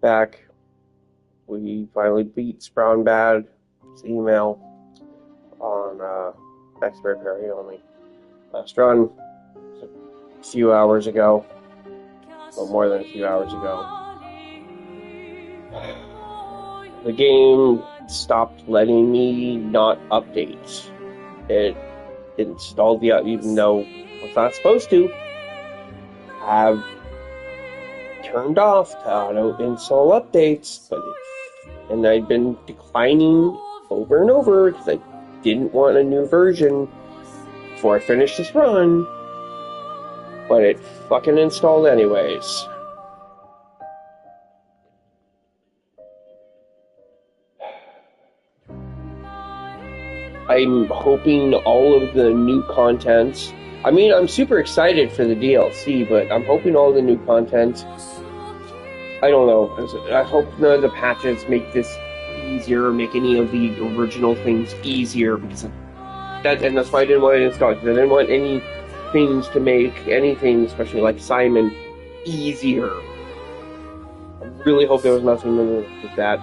back. We finally beat Brown Bad's email on expert parry only. Last run a few hours ago, well, more than a few hours ago. The game stopped letting me not update. It installed the even though it's not supposed to have turned off to auto install updates, but and I'd been declining over and over because I didn't want a new version before I finished this run, but it fucking installed anyways. I'm hoping all of the new content, I mean, I'm super excited for the DLC, but I'm hoping all the new content, I don't know, I hope none of the patches make this easier, or make any of the original things easier, because and that's why I didn't want to install it, because I didn't want any things to make anything, especially like Simon, easier. I really hope there was nothing with that.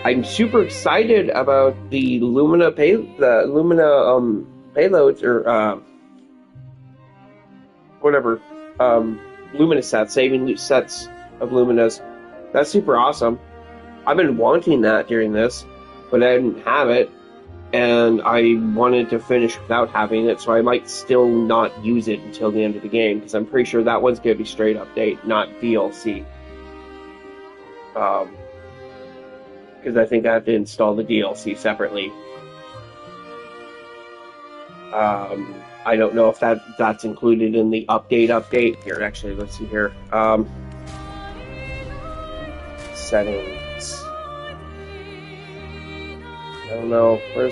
I'm super excited about the Lumina payloads, or whatever, Lumina sets, saving sets of Luminas. That's super awesome. I've been wanting that during this, but I didn't have it, and I wanted to finish without having it, so I might still not use it until the end of the game, because I'm pretty sure that one's going to be straight update, not DLC. Because I think I have to install the DLC separately. I don't know if that's included in the update. Here, actually, let's see here. Settings. I don't know where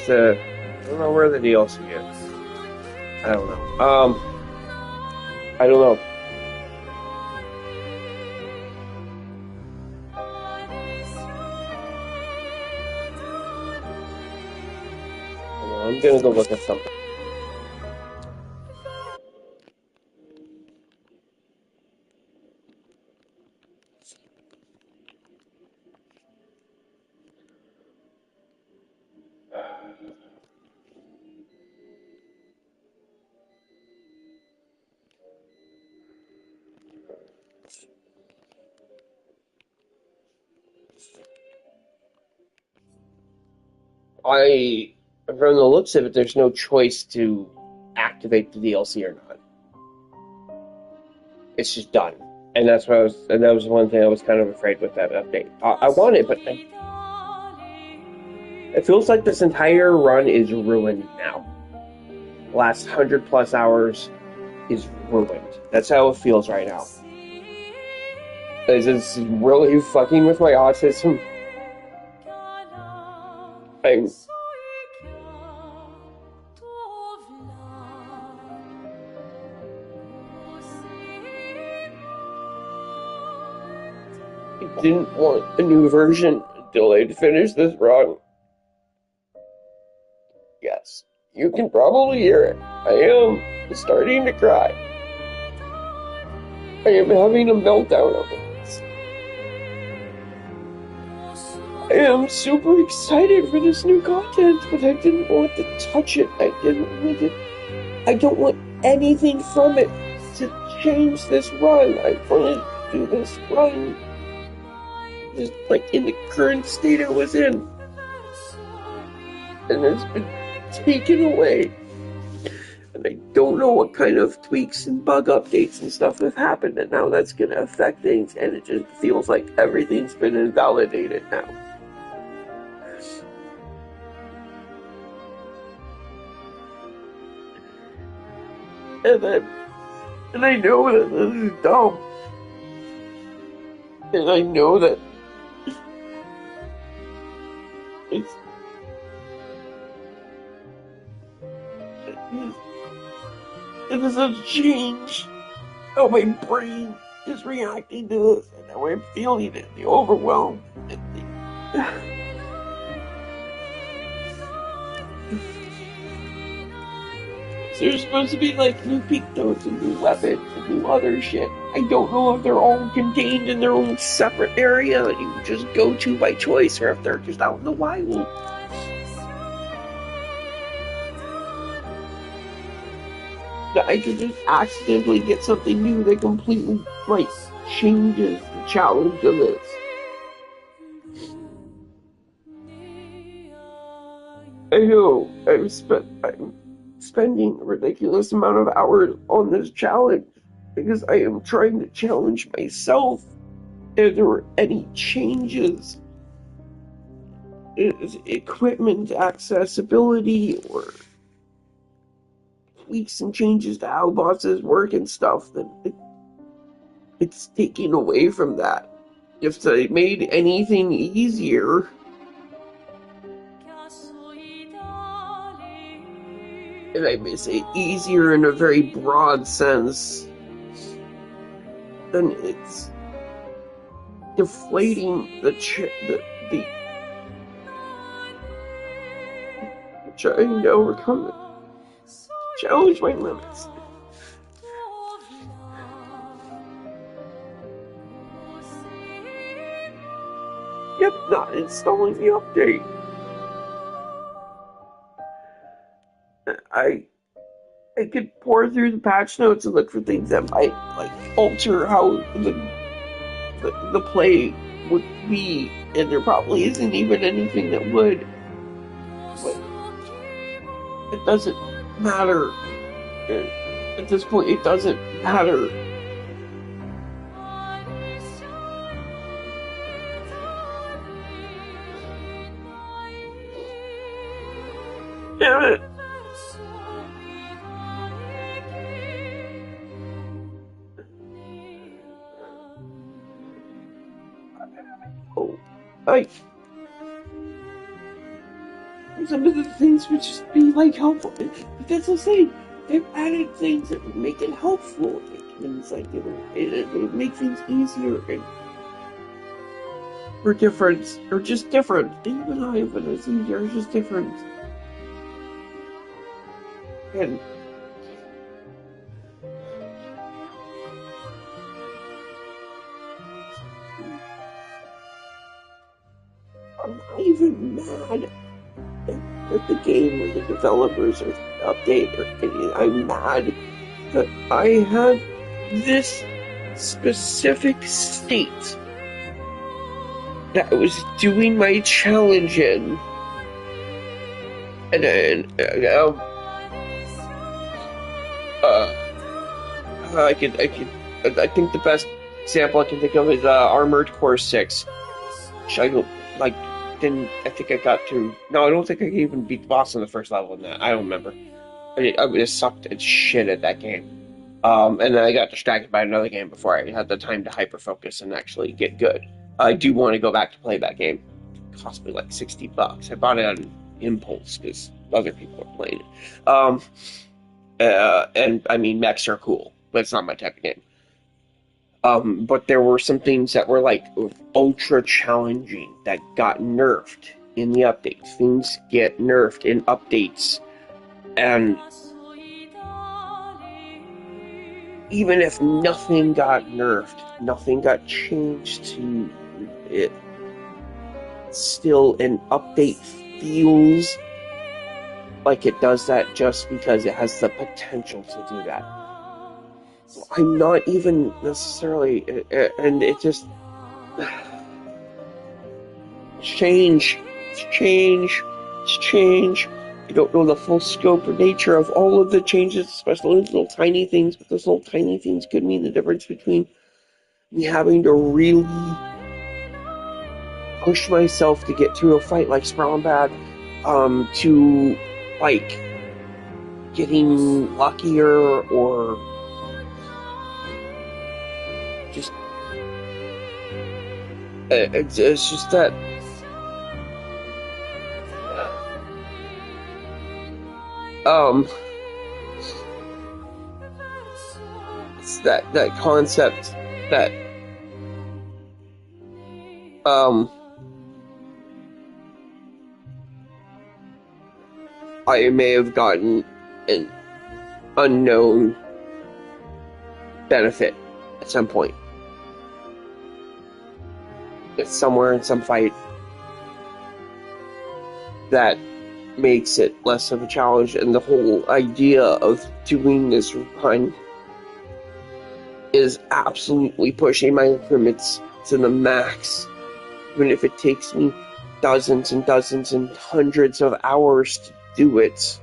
the DLC is. I don't know. I don't know. I'm gonna go look at something. From the looks of it, there's no choice to activate the DLC or not. It's just done, and that was one thing I was kind of afraid with that update. I want it, but it feels like this entire run is ruined now. The last 100+ hours is ruined. That's how it feels right now. It's really fucking with my autism. I didn't want a new version until I'd finished this run. Yes, you can probably hear it. I am starting to cry. I am having a meltdown over this. I am super excited for this new content, but I didn't want to touch it. I don't want anything from it to change this run. I wanted to do this run just like in the current state it was in. And it's been taken away. And I don't know what kind of tweaks and bug updates and stuff have happened and how that's going to affect things, and it just feels like everything's been invalidated now. And I know that this is dumb. And I know that it doesn't change how my brain is reacting to this, and how I'm feeling it, the overwhelm, and there's supposed to be like new peak notes and new weapons and new other shit, I don't know if they're all contained in their own separate area that you just go to by choice, or if they're just out in the wild. I could just accidentally get something new that completely, like, changes the challenge of this. I know, I'm spending a ridiculous amount of hours on this challenge because I am trying to challenge myself. If there were any changes in equipment accessibility or tweaks and changes to how bosses work and stuff, then it's taking away from that. If they made anything easier, and I may say easier in a very broad sense, then it's deflating the trying to overcome it. Challenge my limits. Yep, not installing the update. I could pour through the patch notes and look for things that might like alter how the play would be, and there probably isn't even anything that would. But it doesn't matter. At this point, it doesn't matter. Damn it. Oh, some of the things would just be like helpful. That's what I'm saying. They've added things that would make it helpful. And it's like it would make things easier or different, or just different. Even though it's easier, it's just different. And I'm not even mad at the game or the developers or the update or anything. I'm mad that I had this specific state that I was doing my challenge in, and then I think the best example I can think of is Armored Core 6. Which I think I got to. No, I don't think I could even beat the boss on the first level in that. I don't remember. I just sucked at shit at that game. And then I got distracted by another game before I had the time to hyper focus and actually get good. I do want to go back to play that game. It cost me like $60. I bought it on impulse because other people are playing it. And I mean, mechs are cool, but it's not my type of game. But there were some things that were like ultra challenging that got nerfed in the updates. Things get nerfed in updates, and even if nothing got nerfed, nothing got changed to it, still an update feels like it does that just because it has the potential to do that. So I'm not even necessarily, and it just change. I don't know the full scope or nature of all of the changes, especially those little tiny things, but those little tiny things could mean the difference between me having to really push myself to get through a fight like Bad, to like getting luckier or just it's just that it's that concept that I may have gotten an unknown benefit at some point. It's somewhere in some fight that makes it less of a challenge, and the whole idea of doing this run is absolutely pushing my limits to the max, even if it takes me dozens and dozens and hundreds of hours to do it.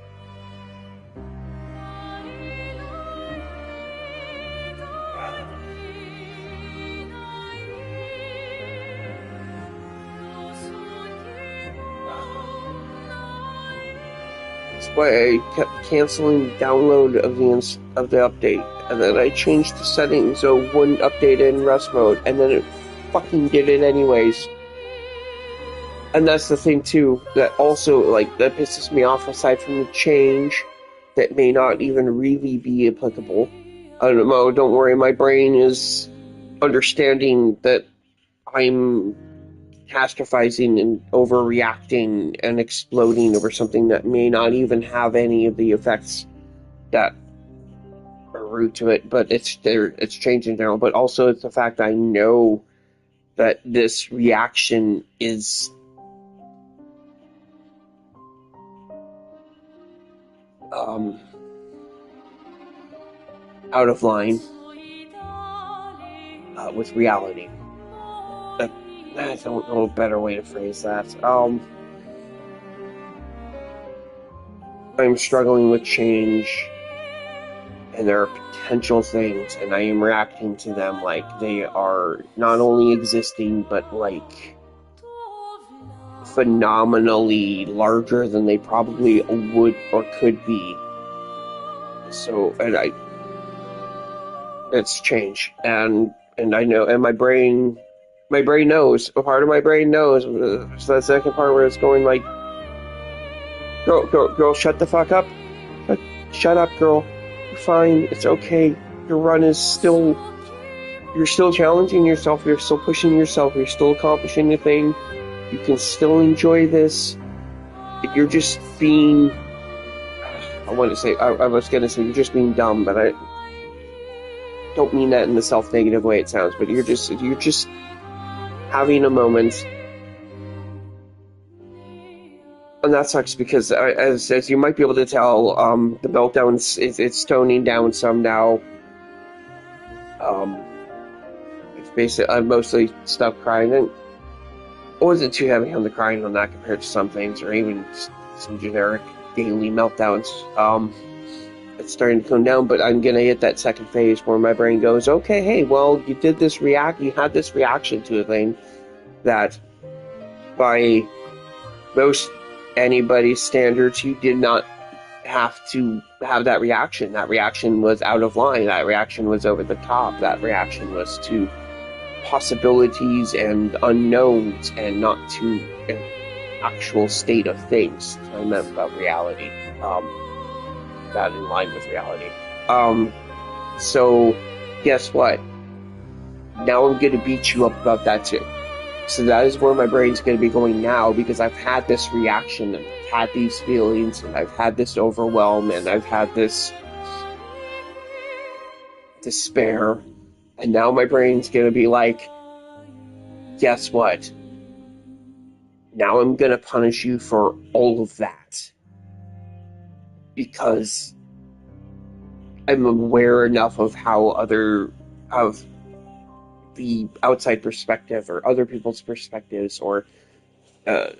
That's why I kept canceling the download of the update, and then I changed the settings so it wouldn't update it in rest mode, and then it fucking did it anyways. And that's the thing too, that also, like, that pisses me off, aside from the change that may not even really be applicable. I don't know, don't worry, my brain is understanding that I'm catastrophizing and overreacting and exploding over something that may not even have any of the effects that are root to it, but it's changing now. But also it's the fact I know that this reaction is out of line with reality. I don't know a better way to phrase that. I'm struggling with change, and there are potential things, and I am reacting to them like they are not only existing, but like phenomenally larger than they probably would or could be. So, it's change, and I know, and my brain knows. A part of my brain knows. It's the second part where it's going like, girl, shut the fuck up. Shut up, girl. You're fine. It's okay. Your run is still. You're still challenging yourself. You're still pushing yourself. You're still accomplishing the thing. You can still enjoy this. You're just being. I was gonna say you're just being dumb, but I don't mean that in the self-negative way it sounds. But you're just having a moment, and that sucks because, as you might be able to tell, the meltdown it's toning down some now. It's basically I've mostly stopped crying, and I wasn't too heavy on the crying on that compared to some things, or even some generic daily meltdowns. It's starting to come down, but I'm gonna hit that second phase where my brain goes, okay, hey, well, you had this reaction to a thing that by most anybody's standards, you did not have to have that reaction. That reaction was out of line. That reaction was over the top. That reaction was to possibilities and unknowns and not to an actual state of things. That's what I meant about reality. That in line with reality. So guess what? Now I'm gonna beat you up about that too. So that is where my brain's gonna be going now, because I've had this reaction and I've had these feelings and I've had this overwhelm and I've had this despair, and now my brain's gonna be like, guess what? Now I'm gonna punish you for all of that. Because I'm aware enough of of the outside perspective or other people's perspectives, or the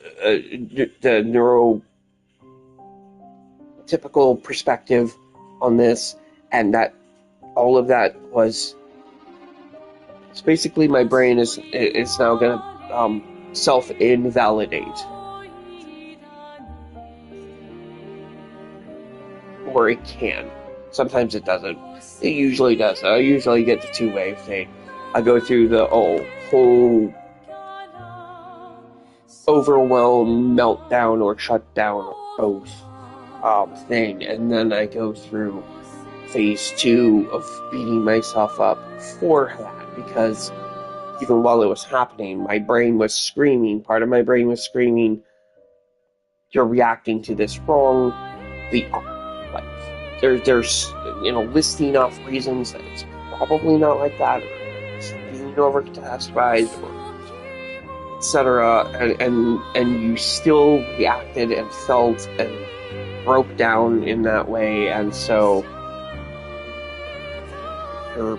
neurotypical perspective on this, and that all of that was. It's basically my brain is now gonna self-invalidate. Or it can. Sometimes it doesn't. It usually does. I usually get the two-way thing. I go through the whole overwhelm, meltdown, or shutdown, or both thing, and then I go through phase 2 of beating myself up for that, because even while it was happening, my brain was screaming. Part of my brain was screaming, "You're reacting to this wrong." There's listing off reasons that it's probably not like that, being overcast by, etc. And you still reacted and felt and broke down in that way, and so you're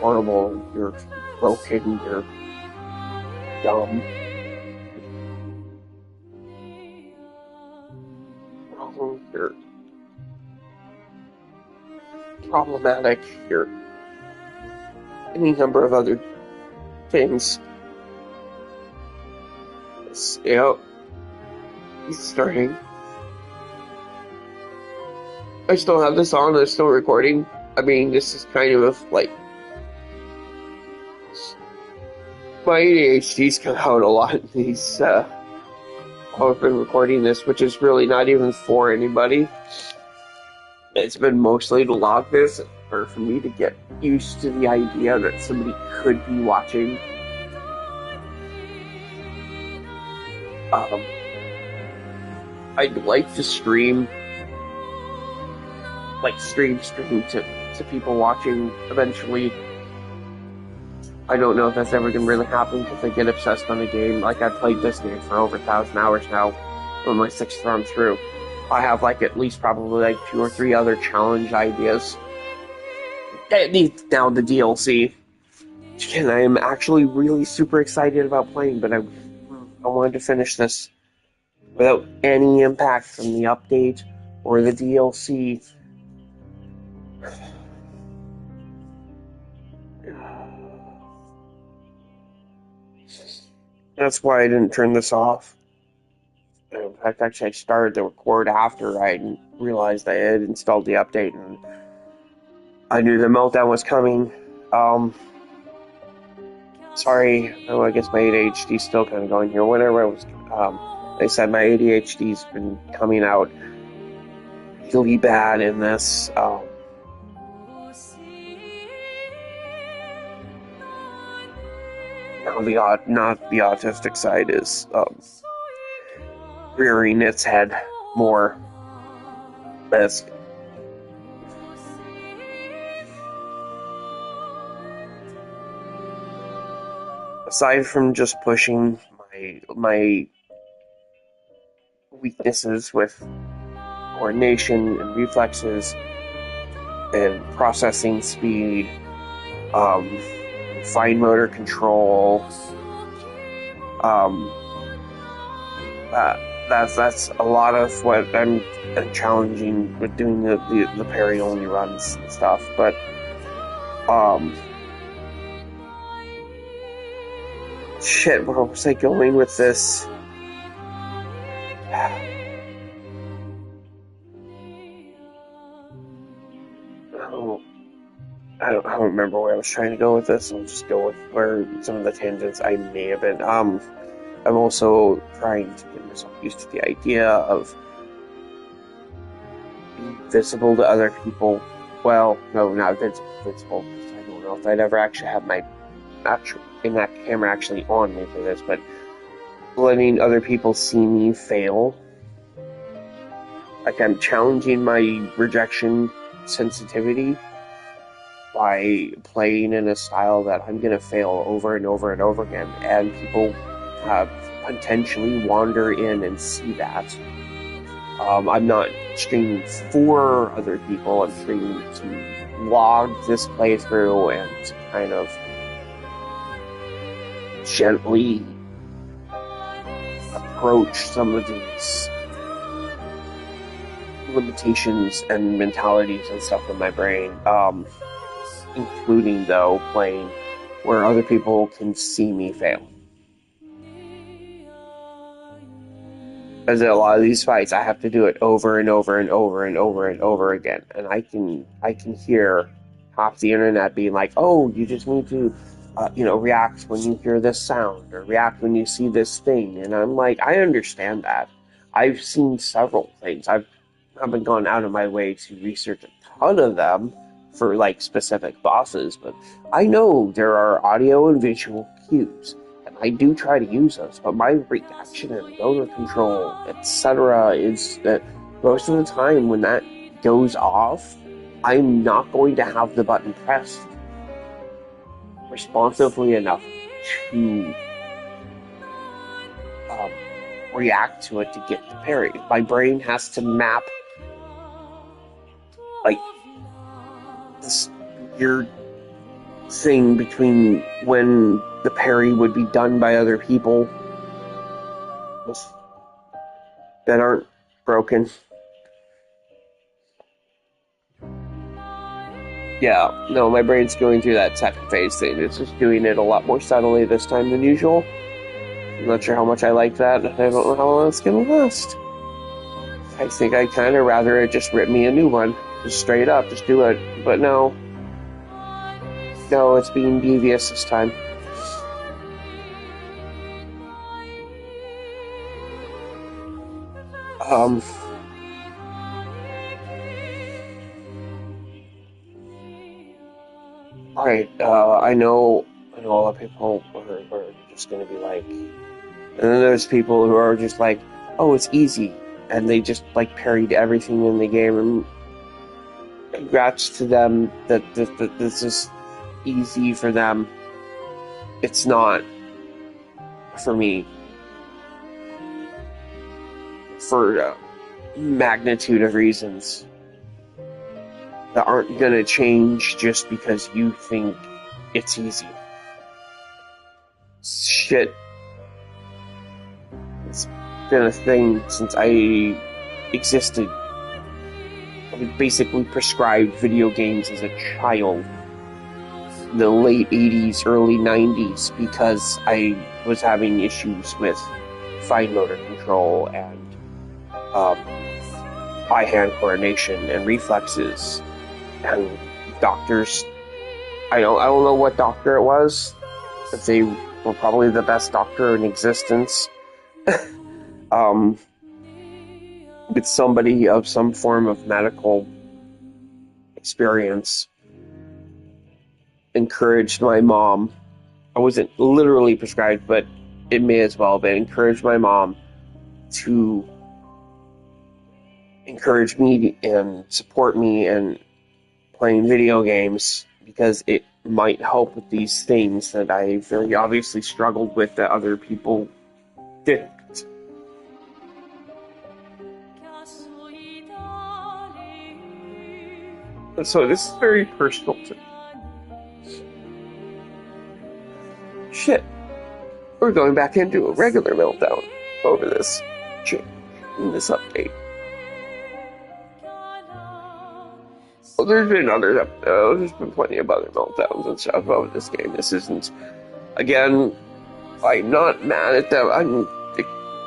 horrible, you're broken, you're dumb, you're problematic, you're any number of other things. It's starting. I still have this on, I'm still recording. I mean, this is kind of like, my ADHD's come out a lot in these, I've been recording this, which is really not even for anybody. It's been mostly to log this, or for me to get used to the idea that somebody could be watching. I'd like to stream to people watching eventually. I don't know if that's ever gonna really happen because I get obsessed on a game. Like, I've played this game for over 1,000 hours now, on my 6th run through. I have like at least probably like 2 or 3 other challenge ideas. At least now the DLC. And I am actually really super excited about playing, but I wanted to finish this without any impact from the update or the DLC. That's why I didn't turn this off. In fact, actually, I started to record after I realized I had installed the update, and I knew the meltdown was coming. Sorry, I guess my ADHD's still kind of going here. Whenever I was, they said my ADHD's been coming out really bad in this. Not the autistic side is rearing its head more. As aside from just pushing my weaknesses with coordination and reflexes and processing speed, fine motor control, that's a lot of what I'm challenging with doing the parry only runs and stuff. But shit, where was I going with this? I don't remember where I was trying to go with this. I'll just go with where some of the tangents I may have been. I'm also trying to get myself used to the idea of being visible to other people. Well, no, not visible, because I don't know if I'd ever actually have my in-app camera actually on me for this, but letting other people see me fail. Like, I'm challenging my rejection sensitivity by playing in a style that I'm gonna fail over and over and over again, and people have potentially wander in and see that. I'm not streaming for other people, I'm streaming to log this playthrough and to kind of gently approach some of these limitations and mentalities and stuff in my brain. Including, though, playing where other people can see me fail. As in a lot of these fights, I have to do it over and over and over and over and over again. And I can hear half the internet being like, oh, you just need to, react when you hear this sound, or react when you see this thing. And I'm like, I understand that. I've seen several things. I haven't gone out of my way to research a ton of them for like specific bosses, but I know there are audio and visual cues, and I do try to use those, but my reaction and motor control, etc., is that most of the time when that goes off, I'm not going to have the button pressed responsively enough to react to it to get the parry. My brain has to map like this weird thing between when the parry would be done by other people that aren't broken. Yeah, no, my brain's going through that second phase thing. It's just doing it a lot more subtly this time than usual. I'm not sure how much I like that. I don't know how long it's going to last. I think I'd kind of rather it just rip me a new one. Just straight up, just do it. But no. No, it's being devious this time. Alright, I know a lot of people are just gonna be like, and then there's people who are just like, oh, it's easy, and they just like parried everything in the game, and congrats to them that this is easy for them. It's not for me. For a magnitude of reasons that aren't gonna change just because you think it's easy. Shit. It's been a thing since I existed. I was basically prescribed video games as a child. In the late 80s, early 90s, because I was having issues with fine motor control and eye-hand coordination and reflexes. And doctors, I don't know what doctor it was, but they were probably the best doctor in existence. With somebody of some form of medical experience, encouraged my mom. I wasn't literally prescribed, but it may as well have been. Encouraged my mom to encourage me and support me in playing video games because it might help with these things that I very obviously struggled with that other people didn't. So this is very personal to me. Shit. We're going back into a regular meltdown over this change in this update. Well, there's been other there's been plenty of other meltdowns and stuff over this game. This isn't, again, I'm not mad at them.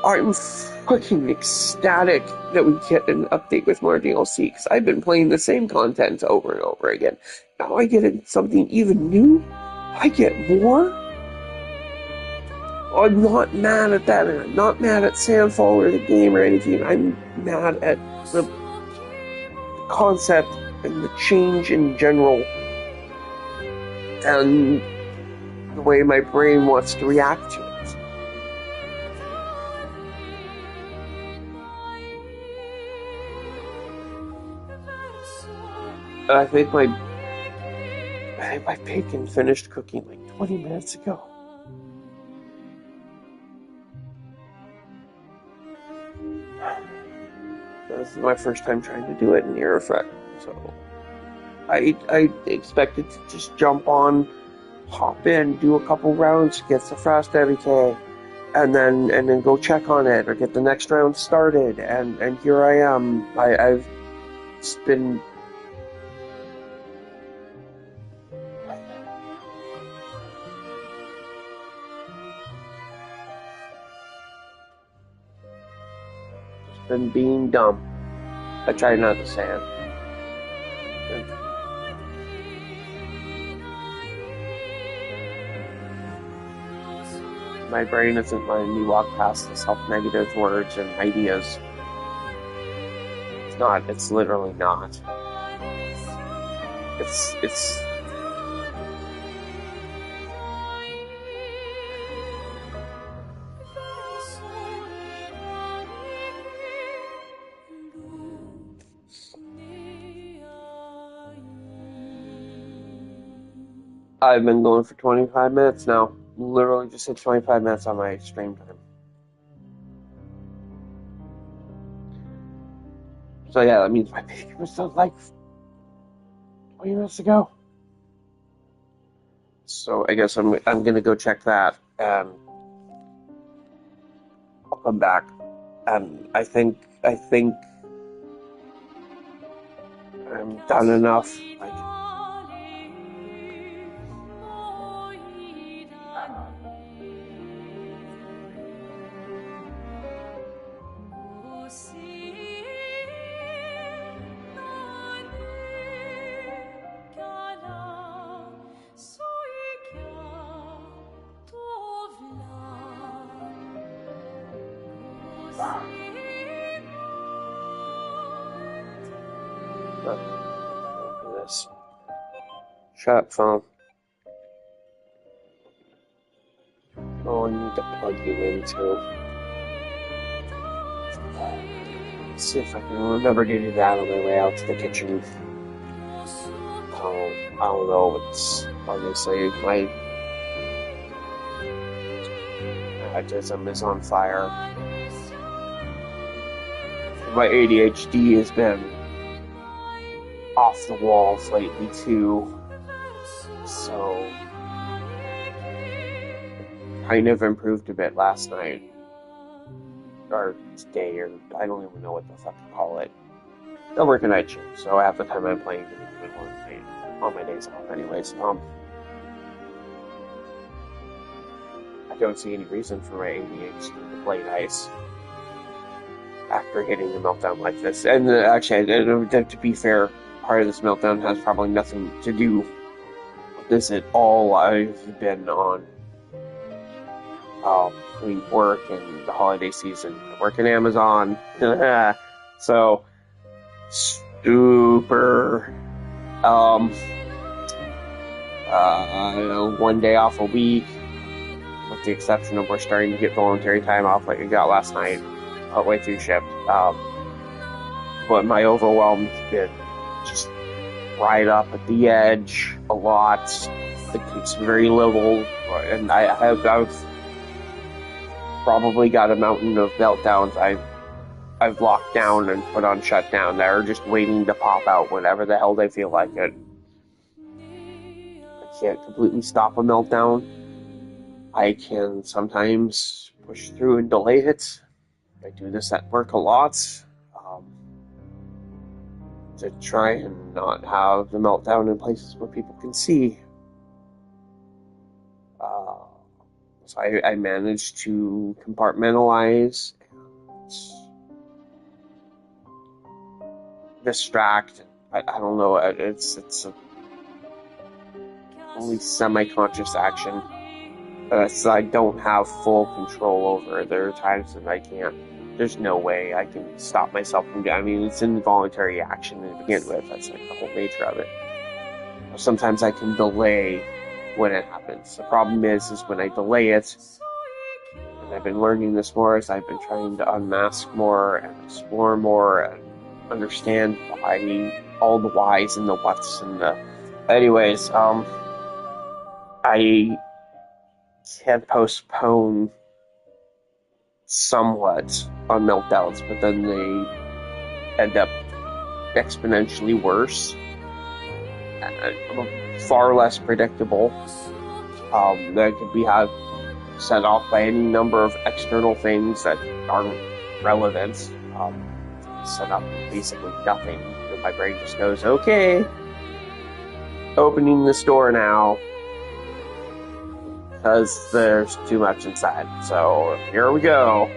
I'm fucking ecstatic that we get an update with more DLC, because I've been playing the same content over and over again. Now I get something even new. I get more. I'm not mad at that, and I'm not mad at Sandfall or the game or anything. I'm mad at the concept and the change in general and the way my brain wants to react to it. I think my bacon finished cooking like 20 minutes ago. This is my first time trying to do it in Air Effect, so I expected to just jump on, hop in, do a couple rounds, get the fast ABK, and then go check on it or get the next round started. And here I am. I've been being dumb. I try not to say it. My brain isn't letting me walk past the self-negative words and ideas. It's not. It's literally not. It's I've been going for 25 minutes now. Literally just hit 25 minutes on my stream time. So yeah, that means my baby was still like 20 minutes ago. So I guess I'm gonna go check that, and I'll come back. And I think I'm done enough. Like, open this. Shut up, phone. Oh, I need to plug you in too. Let's see if I can remember to do that on my way out to the kitchen. I don't know. It's obviously my autism is on fire. My ADHD has been off the walls lately too. So kind of improved a bit last night. Or today, or I don't even know what the fuck to call it. I work a night shift, so half the time I'm playing video games on my days off anyways. I don't see any reason for my ADHD to play nice after hitting a meltdown like this. And actually, to be fair, part of this meltdown has probably nothing to do with this at all. I've been on work and the holiday season. I work in Amazon. So super one day off a week, with the exception of we're starting to get voluntary time off like I got last night, partway through shift. But my overwhelm's been just right up at the edge a lot. It's very little, and I've probably got a mountain of meltdowns I've locked down and put on shutdown that are just waiting to pop out whenever the hell they feel like it. I can't completely stop a meltdown. I can sometimes push through and delay it. I do this at work a lot, to try and not have the meltdown in places where people can see. So I managed to compartmentalize and distract. I don't know. It's a only semi-conscious action. So I don't have full control over it. There are times that I can't. There's no way I can stop myself from doing. I mean, it's involuntary action to begin with. That's like the whole nature of it. Sometimes I can delay when it happens. The problem is when I delay it, and I've been learning this more as I've been trying to unmask more and explore more and understand why, all the whys and the whats and the... Anyways, I can postpone somewhat on meltdowns, but then they end up exponentially worse. Far less predictable. That could be set off by any number of external things that aren't relevant. Set up basically nothing. And my brain just goes, okay, opening this door now, because there's too much inside. So here we go,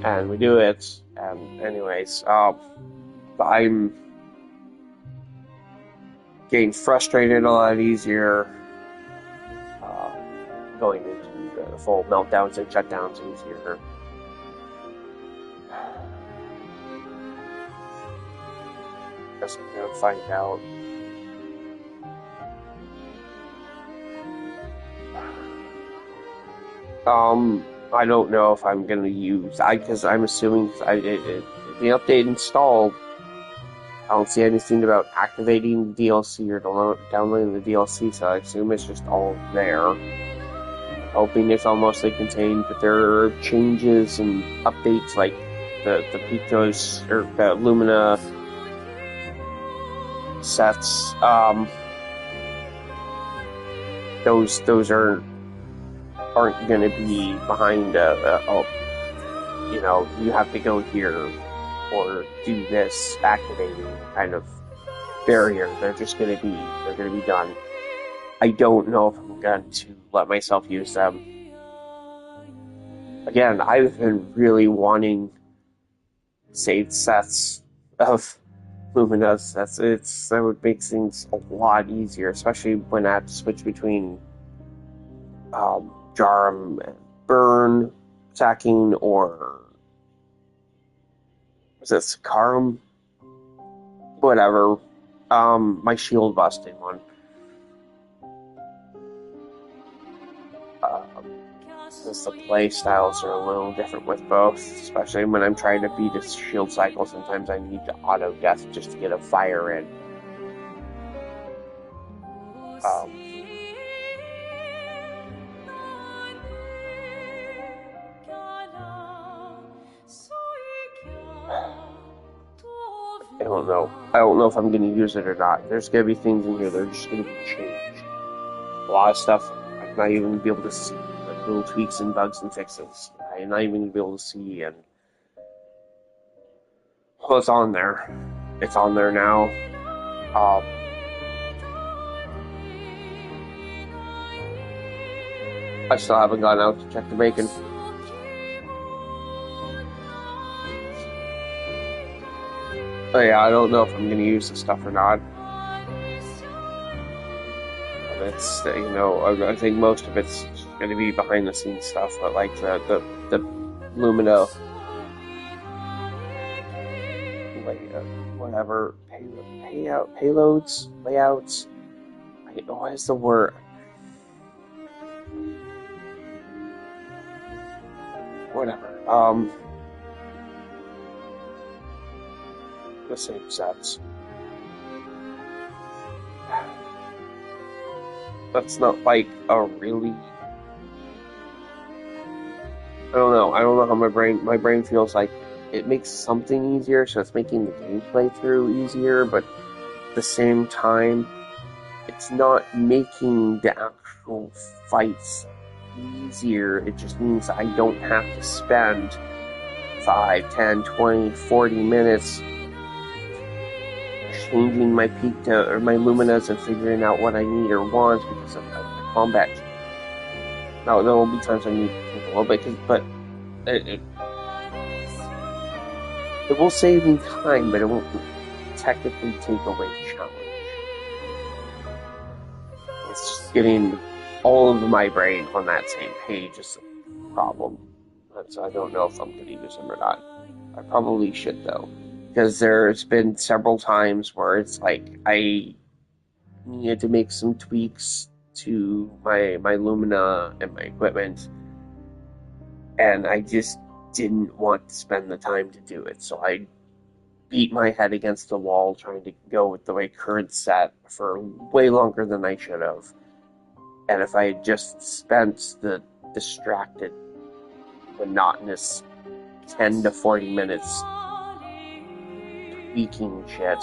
and we do it. And anyways, I'm getting frustrated a lot easier. Going into the full meltdowns and shutdowns easier. Guess I'm gonna find out. I don't know if I'm gonna use because I'm assuming the update installed I don't see anything about activating the DLC or downloading the DLC, so I assume it's just all there. I'm hoping it's all mostly contained, but there are changes and updates like the Picos or the Lumina sets. Those aren't going to be behind you have to go here or do this activating kind of barrier. They're going to be done. I don't know if I'm going to let myself use them. Again, I've been really wanting saved sets of Luminas. That would make things a lot easier, especially when I have to switch between Jarum and Burn attacking, or was it Sakarum? Whatever. My shield busting one. Since the play styles are a little different with both, especially when I'm trying to beat a shield cycle, sometimes I need to auto death just to get a fire in. I don't know if I'm going to use it or not. There's going to be things in here that are just going to be changed. A lot of stuff I'm not even going to be able to see. Like little tweaks and bugs and fixes. I'm not even going to be able to see. And well, it's on there. It's on there now. I still haven't gone out to check the bacon. But yeah, I don't know if I'm going to use this stuff or not. It's, I think most of it's going to be behind the scenes stuff, but like the Lumina, whatever, payloads, layouts, what is the word? Whatever, the same sets. That's not like a really. I don't know how my brain feels like it makes something easier, so it's making the gameplay through easier, but at the same time, it's not making the actual fights easier. It just means I don't have to spend 5, 10, 20, 40 minutes changing my Pika or my Luminas and figuring out what I need or want because of the combat. Now, there will be times I need to take a little bit, but it will save me time, but it won't technically take away challenge. It's just getting all of my brain on that same page is the problem. So I don't know if I'm going to use them or not. I probably should, though. Because there's been several times where it's like I needed to make some tweaks to my Lumina and my equipment, and I just didn't want to spend the time to do it. So I beat my head against the wall trying to go with my current set for way longer than I should have. And if I had just spent the distracted, monotonous 10 to 40 minutes tweaking shit,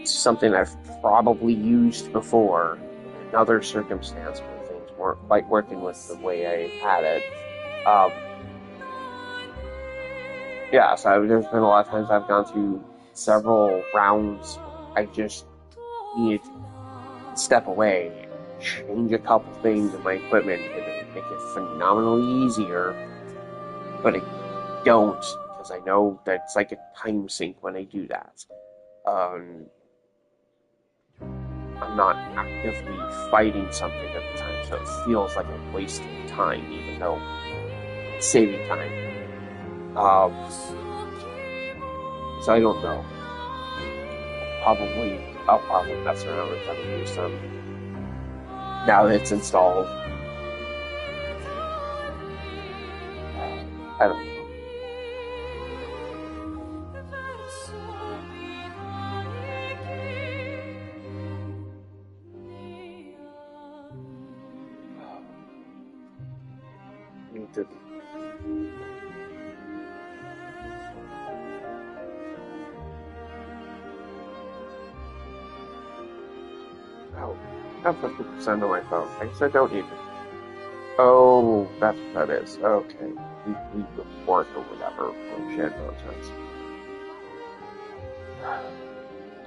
something I've probably used before in another circumstance where things weren't quite working with the way I had it. So there's been a lot of times I've gone through several rounds. I just needed to step away, change a couple things in my equipment, and it would make it phenomenally easier. But I don't, because I know that it's like a time sink when I do that. I'm not actively fighting something at the time, so it feels like I'm wasting time, even though it's saving time. So I don't know. I'll probably mess around with them and use them now that it's installed. I don't know. to. Oh, I have 50% on my phone. I guess I don't need to. Oh, that's what that is. Okay. We report or whatever. Bullshit nonsense.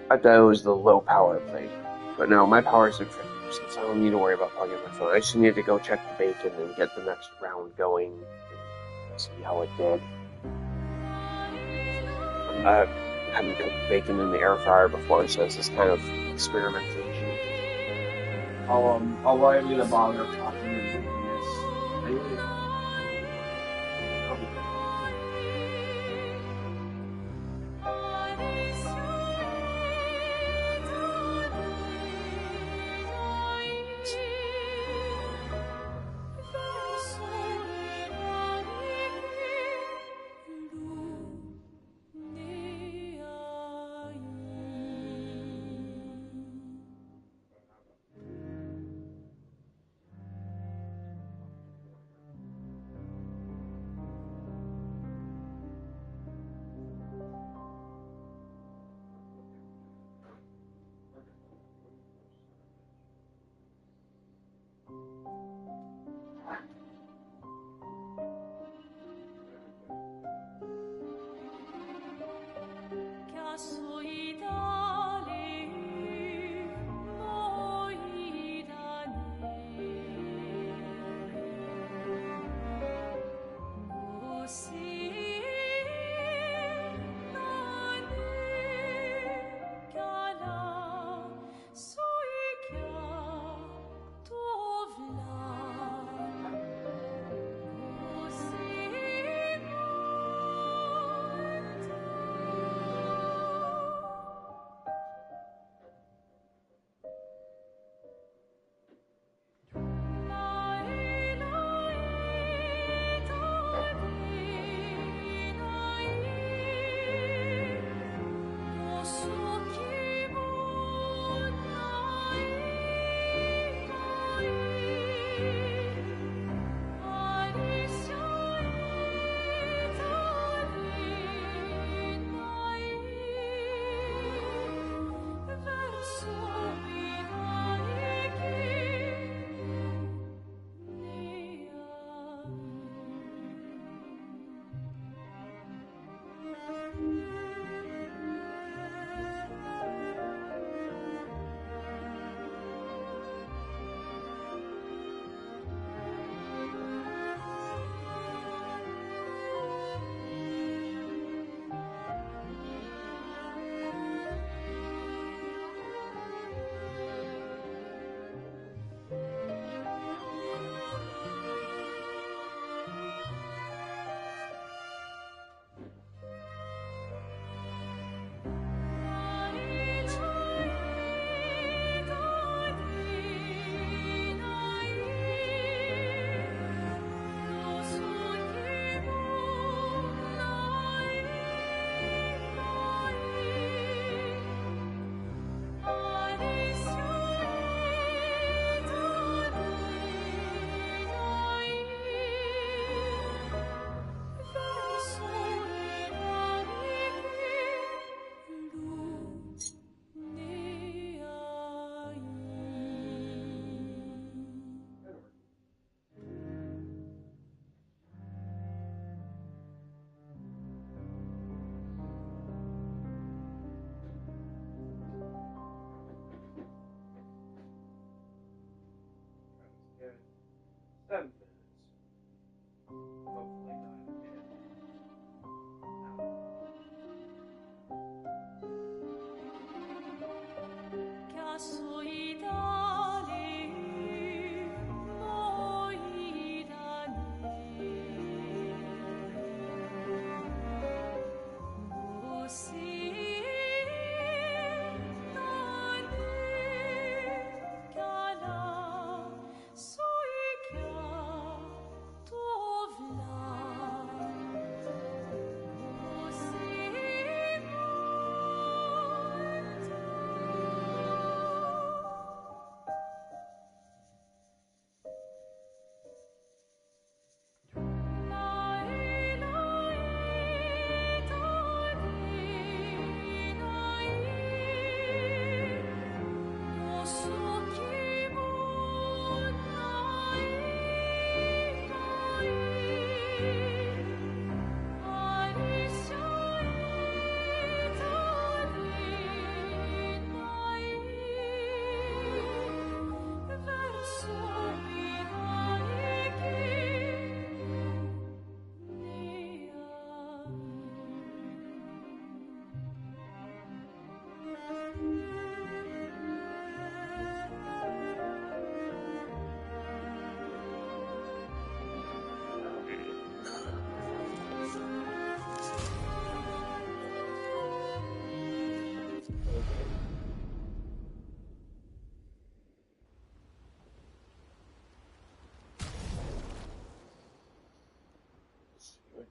I thought it was the low power thing. But no, my power's at 50%, so I don't need to worry about plugging my phone. I just need to go check the bacon and get the next round going and see how it did. I haven't cooked bacon in the air fryer before, so this is kind of experimentation. Although I'm gonna bother talking and doing this.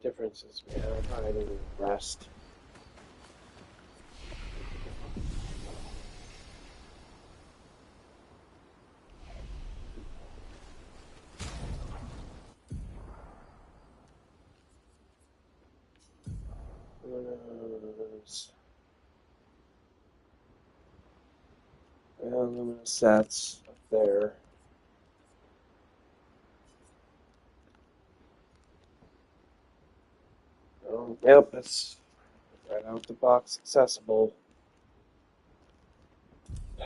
differences, man. I thought I didn't rest. Lumina sets up there. Yep, it's right out the box accessible. I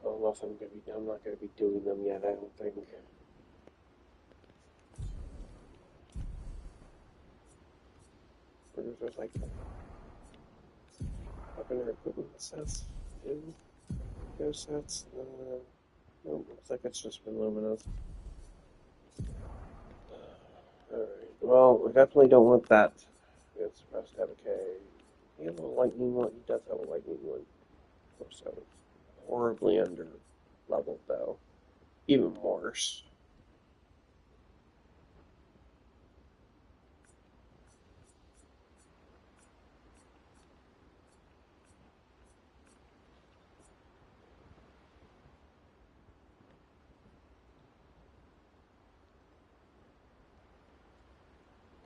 don't know if I'm not gonna be doing them yet, I don't think. There's like weapon or equipment sets, go sets. Nope, looks like it's just been Lumina's. Alright, well, we definitely don't want that. It's supposed to have a K. He has a lightning one. He does have a lightning one. So horribly under leveled though. Even worse.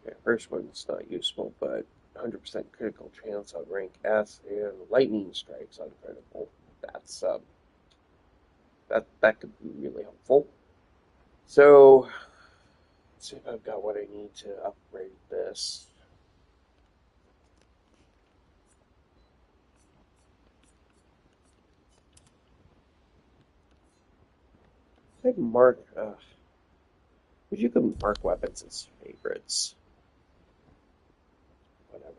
Okay, first one's not useful, but 100% critical chance on rank S and lightning strikes on critical. That's that could be really helpful. So let's see if I've got what I need to upgrade this. I think mark. If you can mark weapons as favorites, whatever.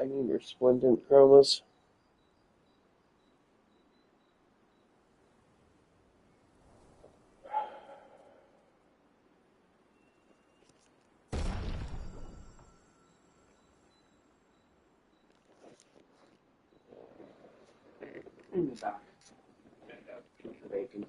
I need resplendent chromas. In the back. Bacon.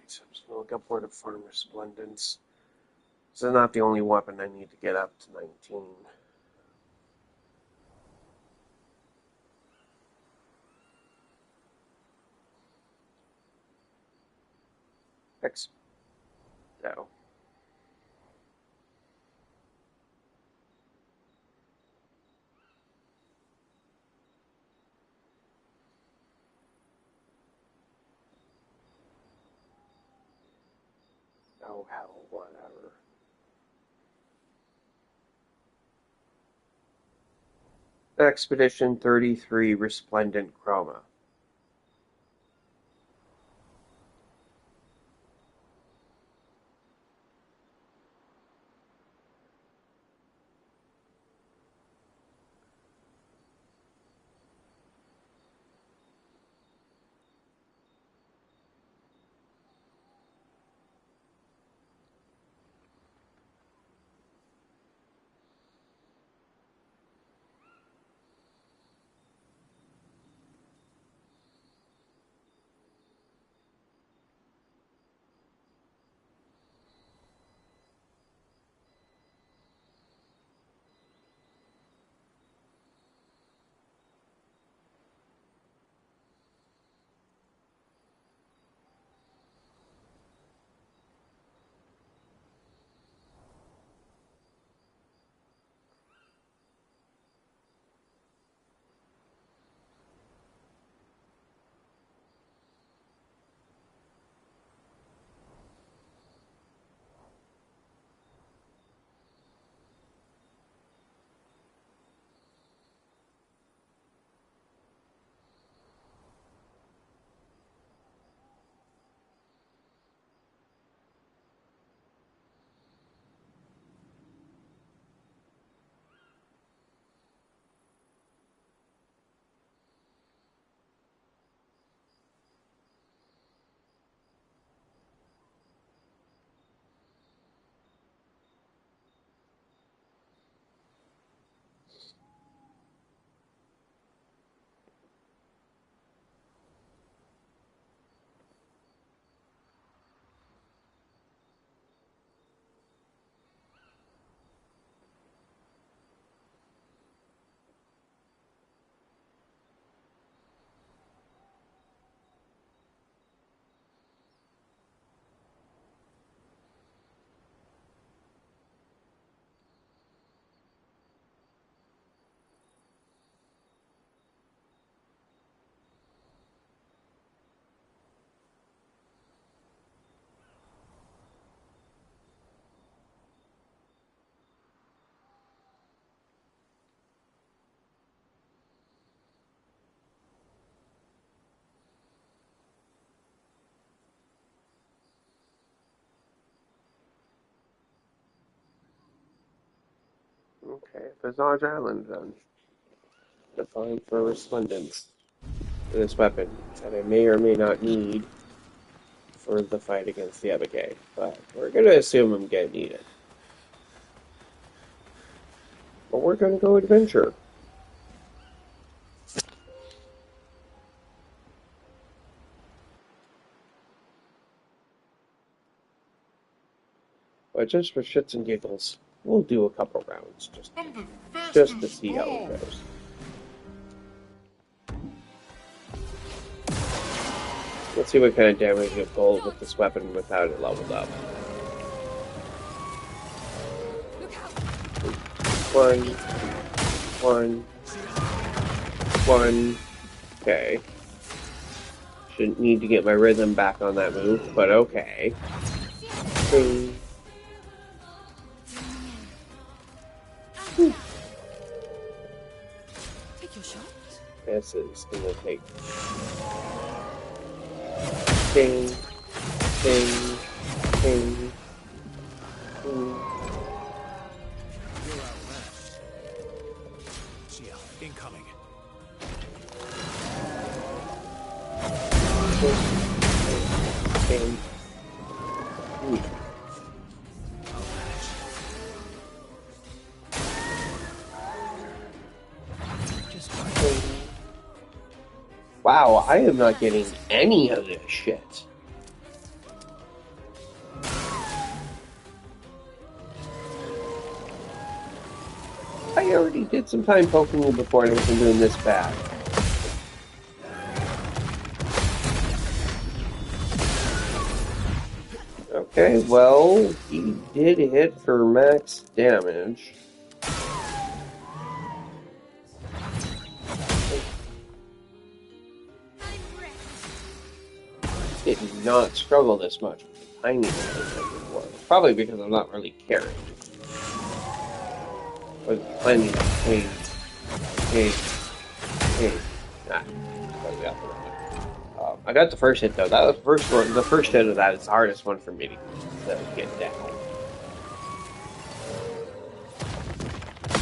So I'm just going to look up where to farm resplendence. This is not the only weapon I need to get up to 19. X. No. Oh, hell, whatever. Expedition 33 Resplendent Chroma. Okay, Visage Island then. Defined for resplendence. This weapon that I may or may not need for the fight against the Abigail, but we're gonna assume I'm gonna need it. But we're gonna go adventure. But just for shits and giggles, we'll do a couple rounds just to see how it goes. Let's see what kind of damage it pulls with this weapon without it leveled up. One. Okay. Shouldn't need to get my rhythm back on that move, but okay. Bing. Take your shot. This is gonna take. Ding. Ding. Ding. Ding. Incoming. Ding. Wow, I am not getting any of this shit. I already did some time poking you before and it wasn't doing this bad. Okay, well, he did hit for max damage. Did not struggle this much with the tiny before. Probably because I'm not really caring. Was planning to hey. I got the first hit though. That was the first hit of that is the hardest one for me to get down.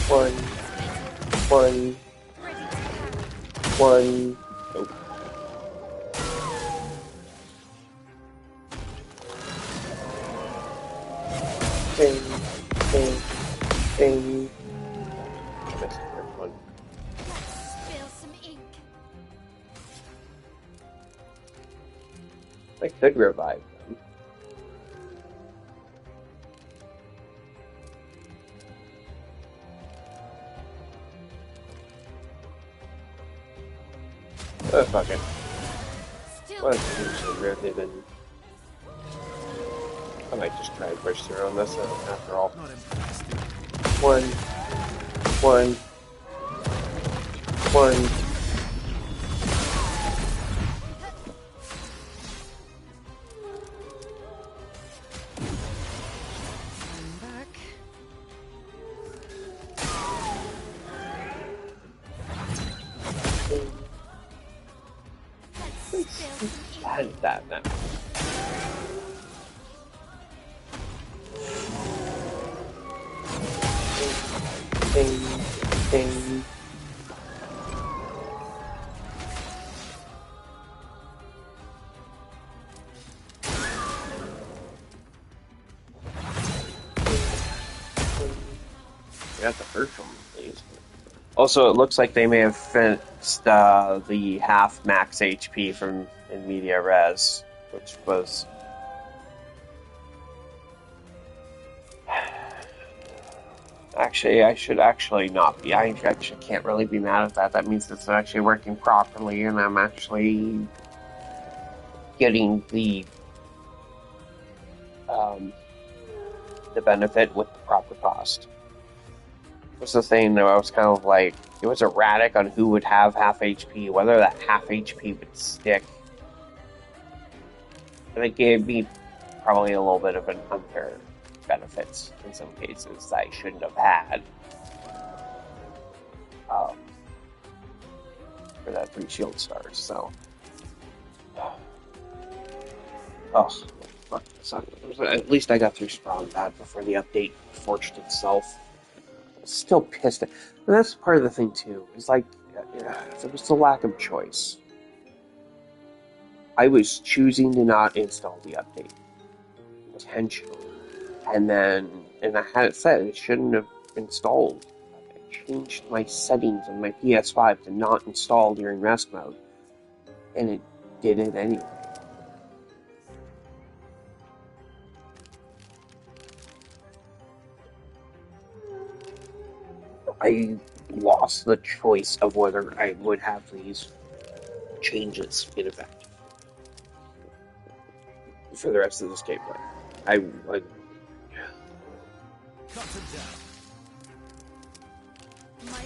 One. Nope. Ding. Missed the first one. Spill some ink. I could revive them. Oh, fuck it. What have really been... I might just try and push through on this after all. One. Back. How did that now? Ding. Got the first one, please. Also, it looks like they may have fixed the half max HP from in media res, which was actually I should actually not be. I actually can't really be mad at that. That means it's actually working properly, and I'm actually getting the benefit with the proper cost. Was the thing that I was kind of like, it was erratic on who would have half HP, whether that half HP would stick. And it gave me probably a little bit of an unfair benefits in some cases that I shouldn't have had. For that 3 shield stars, so. Oh, fuck. At least I got through Strong Bad before the update forged itself. still pissed. And that's part of the thing too. Is like there was the lack of choice. I was choosing to not install the update intentionally, and I had it set. It shouldn't have installed. I changed my settings on my PS5 to not install during rest mode, and it did it anyway. I lost the choice of whether I would have these changes in effect for the rest of this gameplay. I Cut him down. My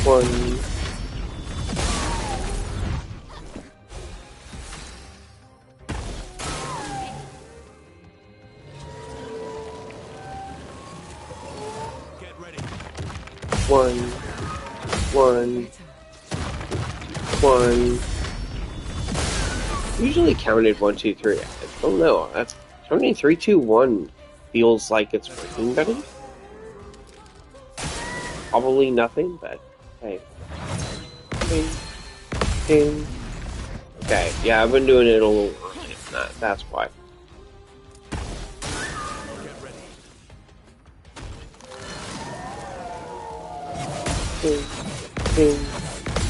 one. Get ready. One. Usually counted 1, 2, 3. I don't know. That's counting 3, 2, 1 feels like it's working better. Probably nothing, but hey. Ding. Okay, yeah, I've been doing it a little early. That's why. Get ready.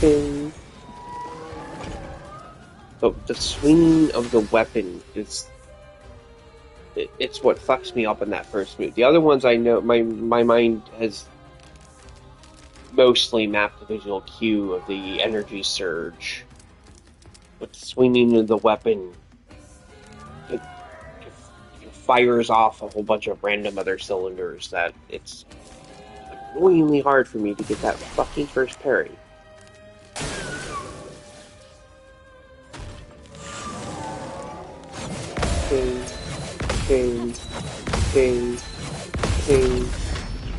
Ding. But the swinging of the weapon is... It's what fucks me up in that first move. The other ones I know, my mind has mostly mapped the visual cue of the energy surge. But the swinging of the weapon, it fires off a whole bunch of random other cylinders that it's annoyingly hard for me to get that fucking first parry. Ding.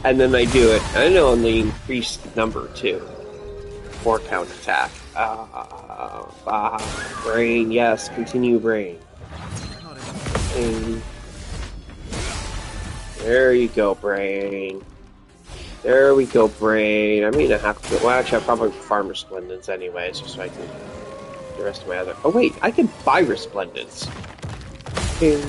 And then I do it, I know, on the increased number too. 4 count attack. Brain, yes, continue brain. Ding. There you go, brain. There we go, brain. I mean, I have to. Well, actually, I probably farm resplendence anyways, just so I can get the rest of my other. Oh wait, I can buy resplendence. Ding.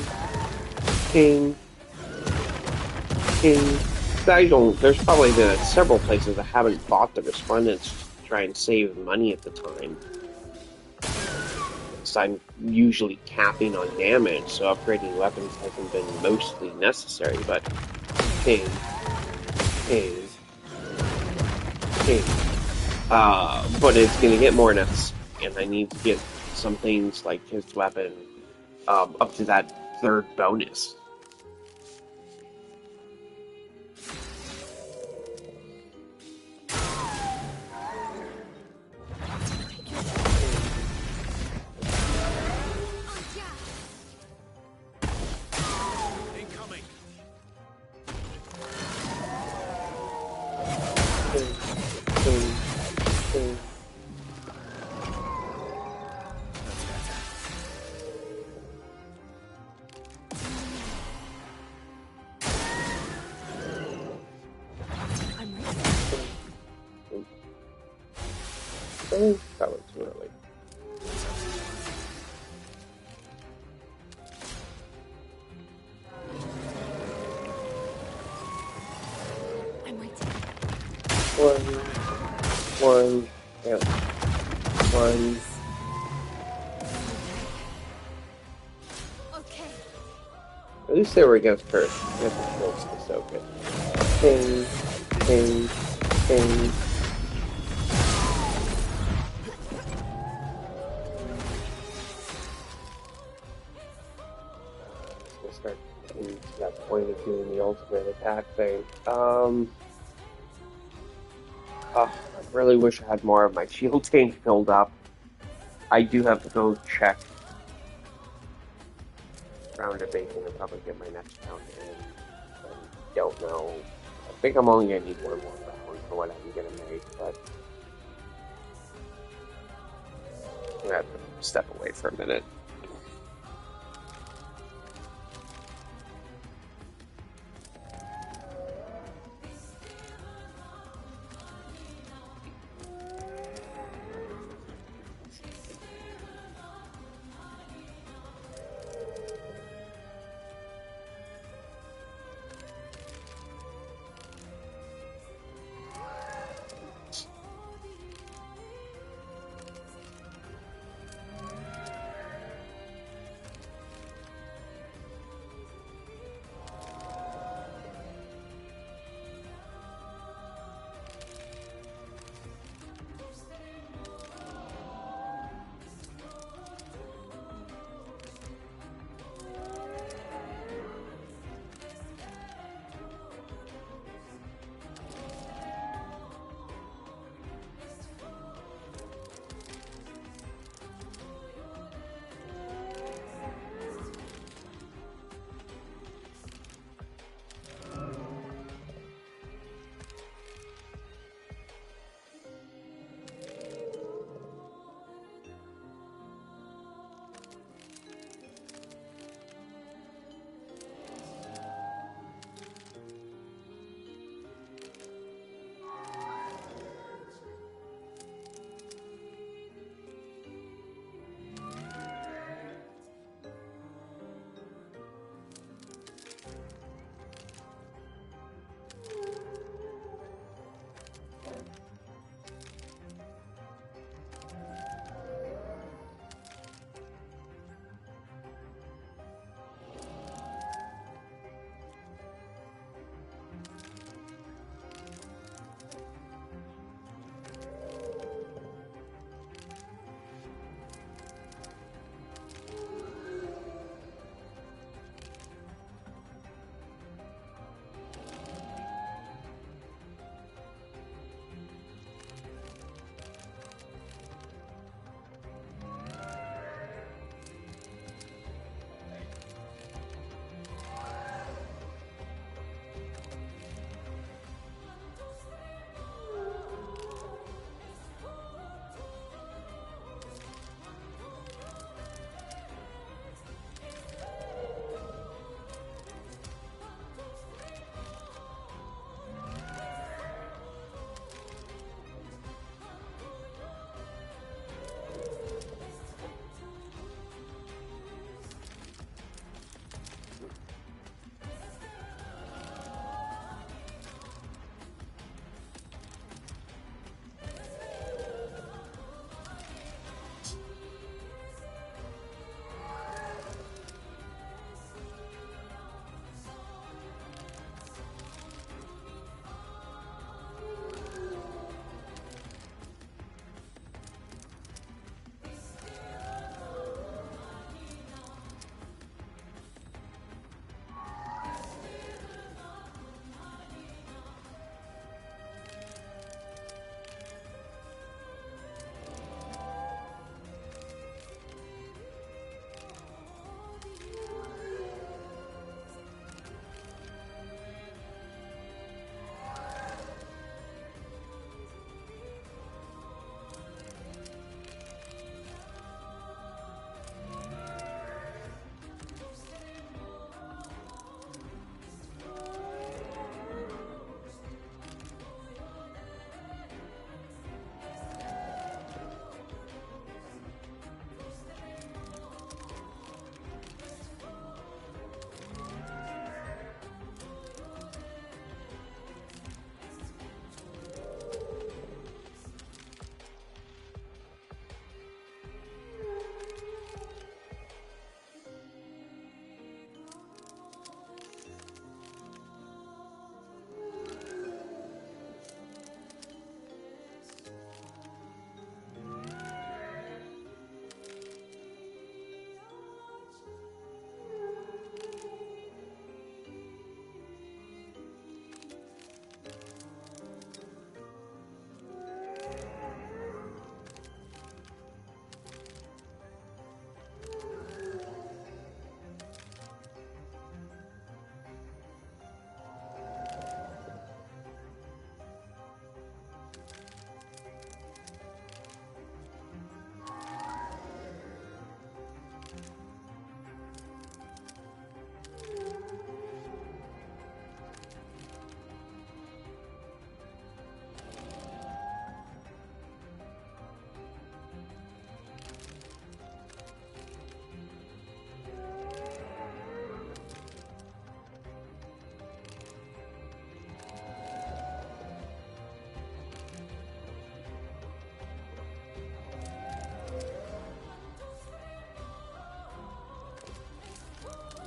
I don't. There's probably been several places I haven't bought the resplendence to try and save money at the time. So I'm usually capping on damage, so upgrading weapons hasn't been mostly necessary. But ping. But it's gonna get more necessary, and I need to get some things like his weapon up to that 3rd bonus. Incoming. I'm ready. That was too early. I'm waiting. One. Yeah. One. Okay. At least they were against Perth. Against the Schultz is so good. Ping. We'll start getting to that point of doing the ultimate attack thing. I really wish I had more of my shield tank filled up. I do have to go check round of bacon and probably get my next round in. I don't know. I think I'm only gonna need one more round for what I'm gonna make, but gonna have to step away for a minute.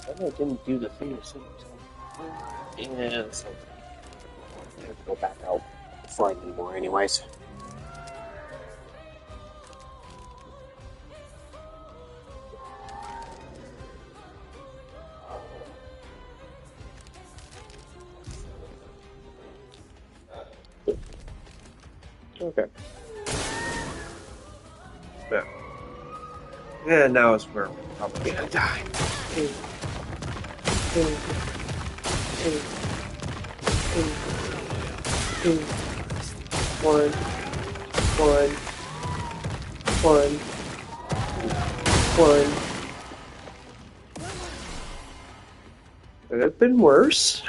I didn't do the thing to save myself. Yeah, so I have to go back out. Find me more, anyways. Okay. Yeah. Yeah, now is where we're probably gonna die. One, one, one, one. Could have been worse.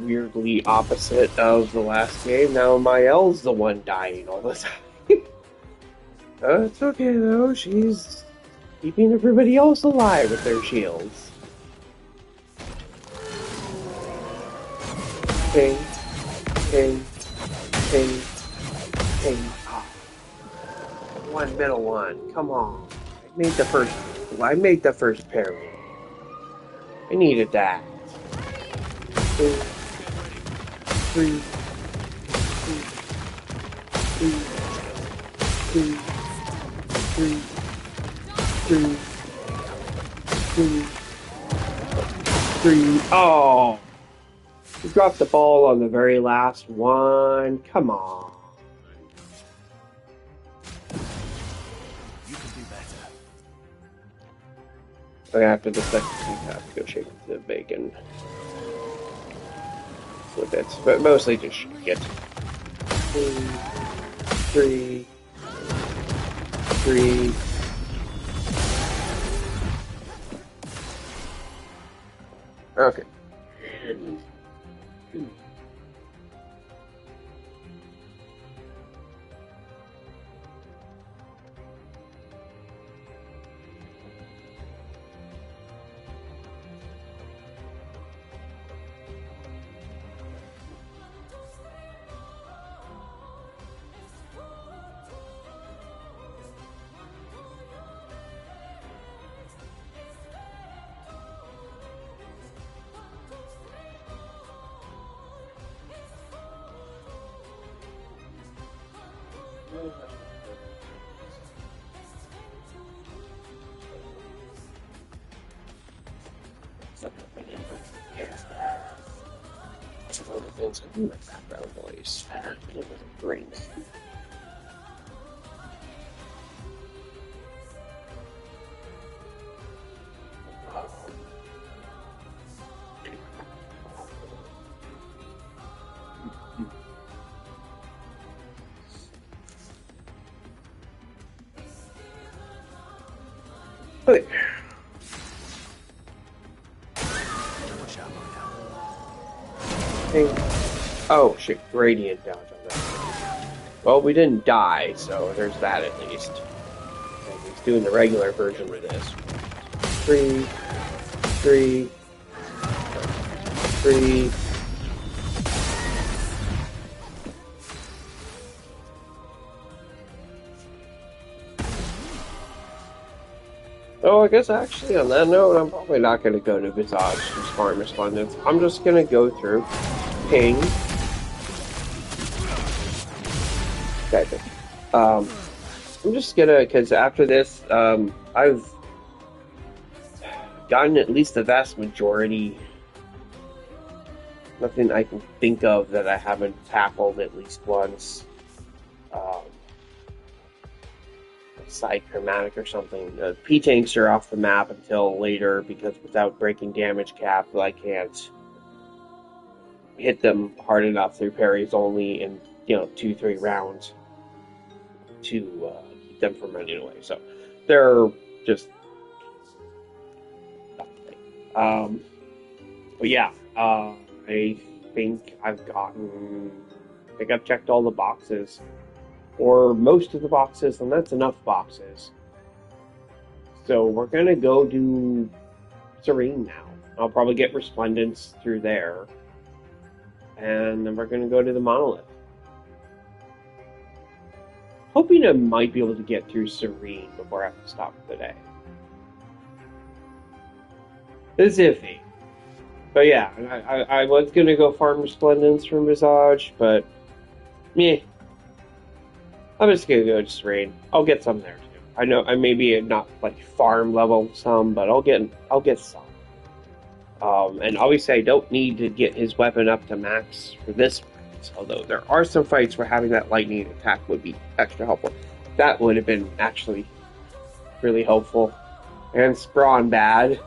Weirdly opposite of the last game. Now Mael's the one dying all the time. It's okay though. She's keeping everybody else alive with their shields. Ping, ping, ping, ping. Oh. One middle one. Come on. I made the first parry. I needed that. 2, 3, 3. Oh! You dropped the ball on the very last one. Come on. You can do better. Okay, after the second you have to go shake the bacon. With it, but mostly just shake it. 3. Okay. Things in my background noise. Great. Okay. Hey. Oh shit, gradient dodge on that. Well, we didn't die, so there's that at least. And he's doing the regular version of this. 3. Oh, I guess actually on that note, I'm probably not going to go to Visage to Farm Resplendence. I'm just going to go through Ping. Okay. I'm just gonna, because after this, I've gotten at least the vast majority. Nothing I can think of that I haven't tackled at least once. Side chromatic or something. P-tanks are off the map until later because without breaking damage cap, I can't hit them hard enough through parries only in 2-3 rounds to keep them from running away. So they're just nothing. But yeah, I think I've checked all the boxes, or most of the boxes, and that's enough boxes. So we're gonna go do Serene now. I'll probably get Resplendence through there, and then we're gonna go to the Monolith. Hoping I might be able to get through Serene before I have to stop for the day. It's iffy. But yeah, I was gonna go farm Resplendence from Visage, but meh. I'm just gonna go to Serene. I'll get some there too. I know I maybe not like farm level some, but I'll get some. And obviously I don't need to get his weapon up to max for this fight, although there are some fights where having that lightning attack would be extra helpful. That would have been actually really helpful. And Sprawn bad.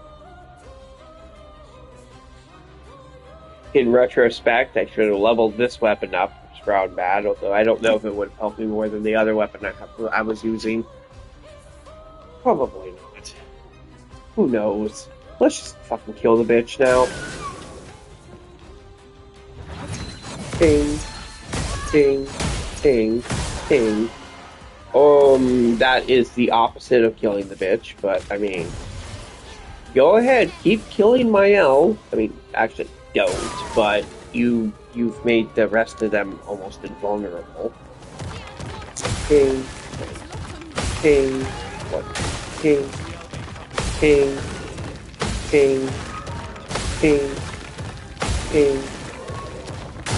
In retrospect, I should have leveled this weapon up, Sprawn bad, although I don't know if it would have helped me more than the other weapon I was using. Probably not. Who knows? Let's just fucking kill the bitch now. Ting. Ting. Ting. Ting. That is the opposite of killing the bitch, but, I mean... Go ahead, keep killing Mael. I mean, actually, don't, but you've made the rest of them almost invulnerable. Ting. Ting. What? Ting. Ting. Ting. Ting. Ting.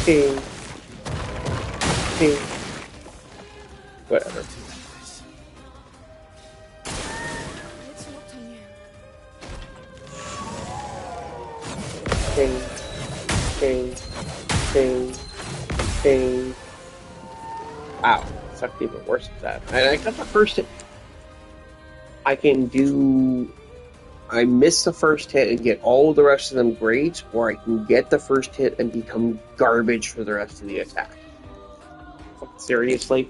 Ting. Ting. Whatever. It's not on you. Ting. Ting. Ting. Ting. Wow, sucked even worse at that. And I got the first hit. I miss the first hit and get all the rest of them great, or I can get the first hit and become garbage for the rest of the attack. Seriously?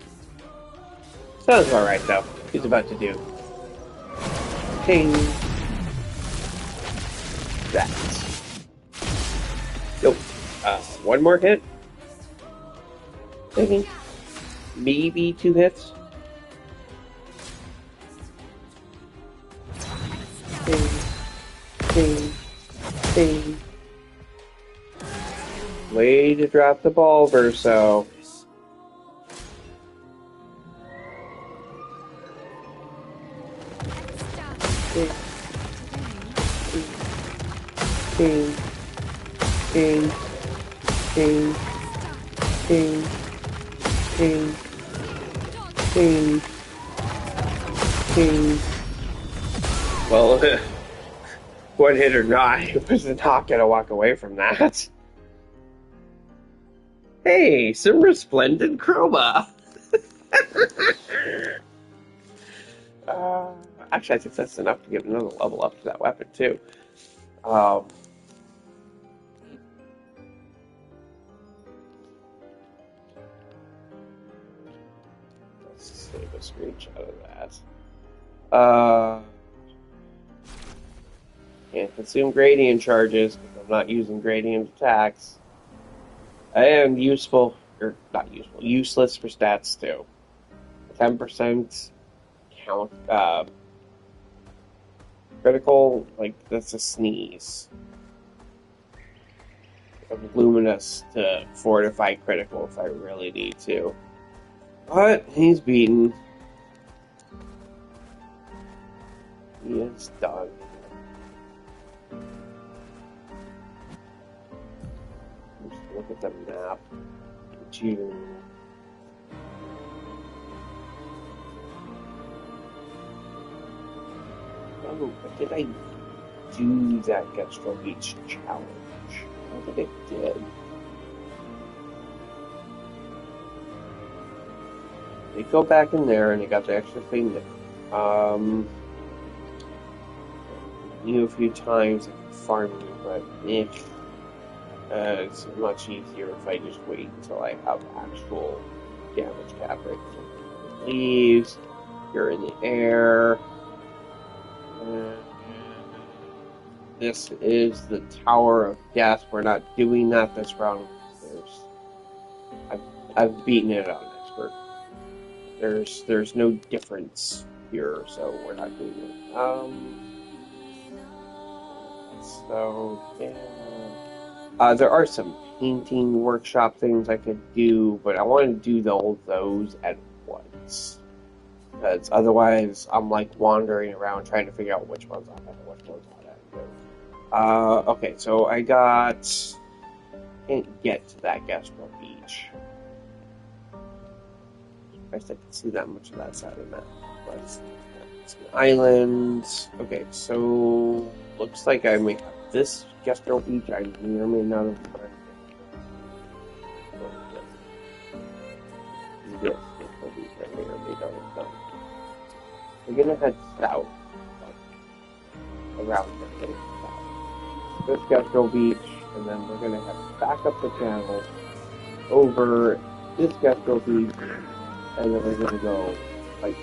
Sounds alright though. He's about to do. Ting. That. Nope. One more hit? Maybe 2 hits? Ting. Ting. Ting. Way to drop the ball, Verso. Ting. Ting. Ting. Ting. Ting. Ting. Ting. Ting. Well, one hit or not, I was not gonna walk away from that. Hey, some resplendent chroma. Actually, I think that's enough to give another level up to that weapon too. Let's save a screenshot of that. Can't consume gradient charges because I'm not using gradient attacks. And useful, or not useful, useless for stats too. 10% count, critical, like that's a sneeze. Of luminous to fortify critical if I really need to. But he's beaten. He is done. Just look at the map. June. Oh, but did I do that Gestro Beach challenge? I think I did. They go back in there and they got the extra thing there. Knew a few times I could farm you, but It's much easier if I just wait until I have actual damage cap rate. So leaves, you're in the air. This is the Tower of Death. We're not doing that this round. I've beaten it on expert. There's no difference here, so we're not doing it. So yeah. There are some painting workshop things I could do, but I want to do those at once. Because otherwise, I'm like wandering around trying to figure out which ones I'm at and which ones I'm at. Okay, so I can't get to that Gastrel Beach. I guess I can see that much of that side of the map. But it's an island. Okay, so looks like I may have this Gastrel Beach. I may or may not have found this Gastrel Beach. I may or may not have done. We're gonna head south, around the south. This Gastrel Beach, and then we're gonna head back up the channel, over this Gastrel Beach, and then we're gonna go like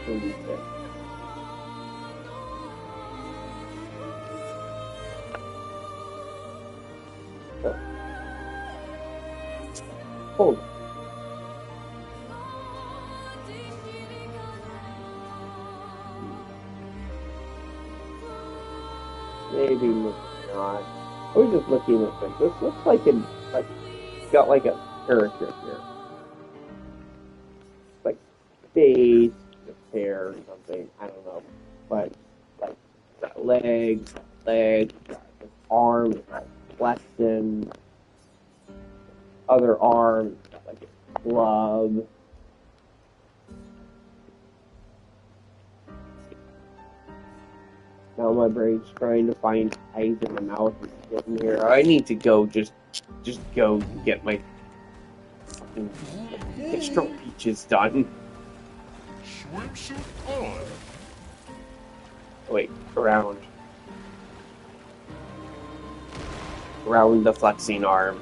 through this. So, hold on. Maybe not. I was just looking at things. This looks like it's got like a character here. Like face, hair, or something. I don't know. But like got legs, arms, flexing, other arms, like a glove. Now my brain's trying to find eyes in the mouth in here. I need to go just go and get my fucking Gastrel Peaches done. Swimsuit on. Wait, around the flexing arm.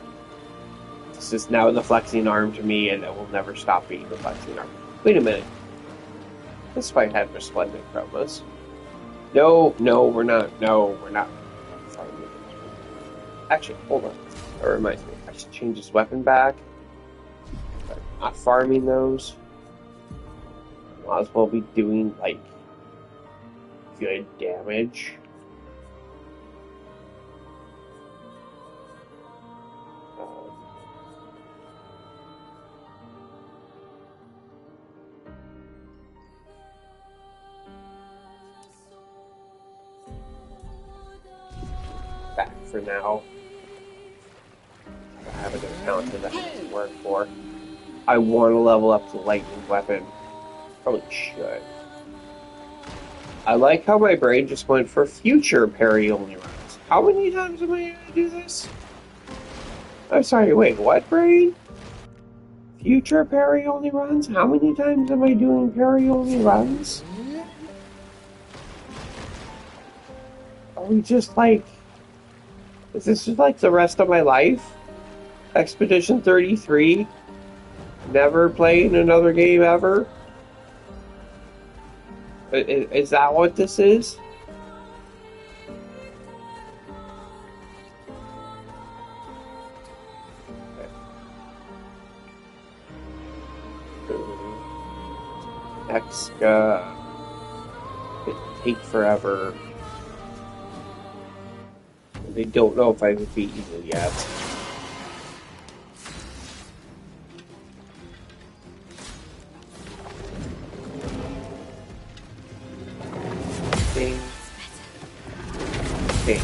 This is now the flexing arm to me, and it will never stop being the flexing arm. Wait a minute. This fight had resplendent promos. No, we're not. No, we're not. Actually, hold on. That reminds me. I should change this weapon back. But I'm not farming those. Might as well be doing, like, good damage. Back for now. I have an account that I have to work for. I want to level up the lightning weapon. Probably should. I like how my brain just went for future parry only runs. How many times am I going to do this? I'm sorry, wait, what, brain? Future parry only runs? How many times am I doing parry only runs? Are we just like... Is this just like the rest of my life? Expedition 33? Never playing another game ever? Is that what this is? Exca. It take forever. They don't know if I've defeated you yet. Okay.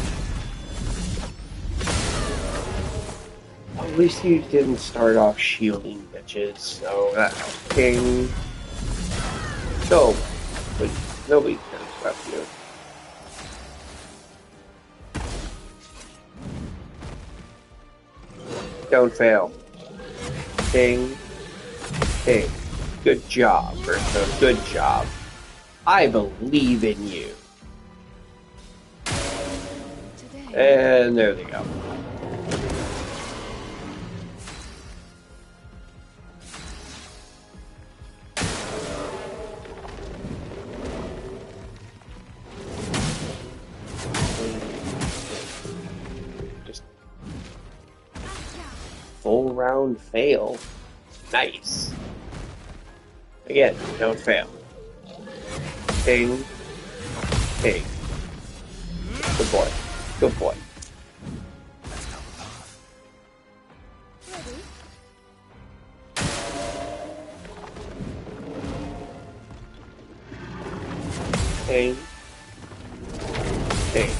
At least you didn't start off shielding bitches, so that's king. No, but nobody cares about you. Don't fail. King. King. Good job, Bertha. Good job. I believe in you. And there they go. full round fail. Nice. Again, don't fail. Ping. Ping. Good boy. Good boy. Ready? Ping. Ping.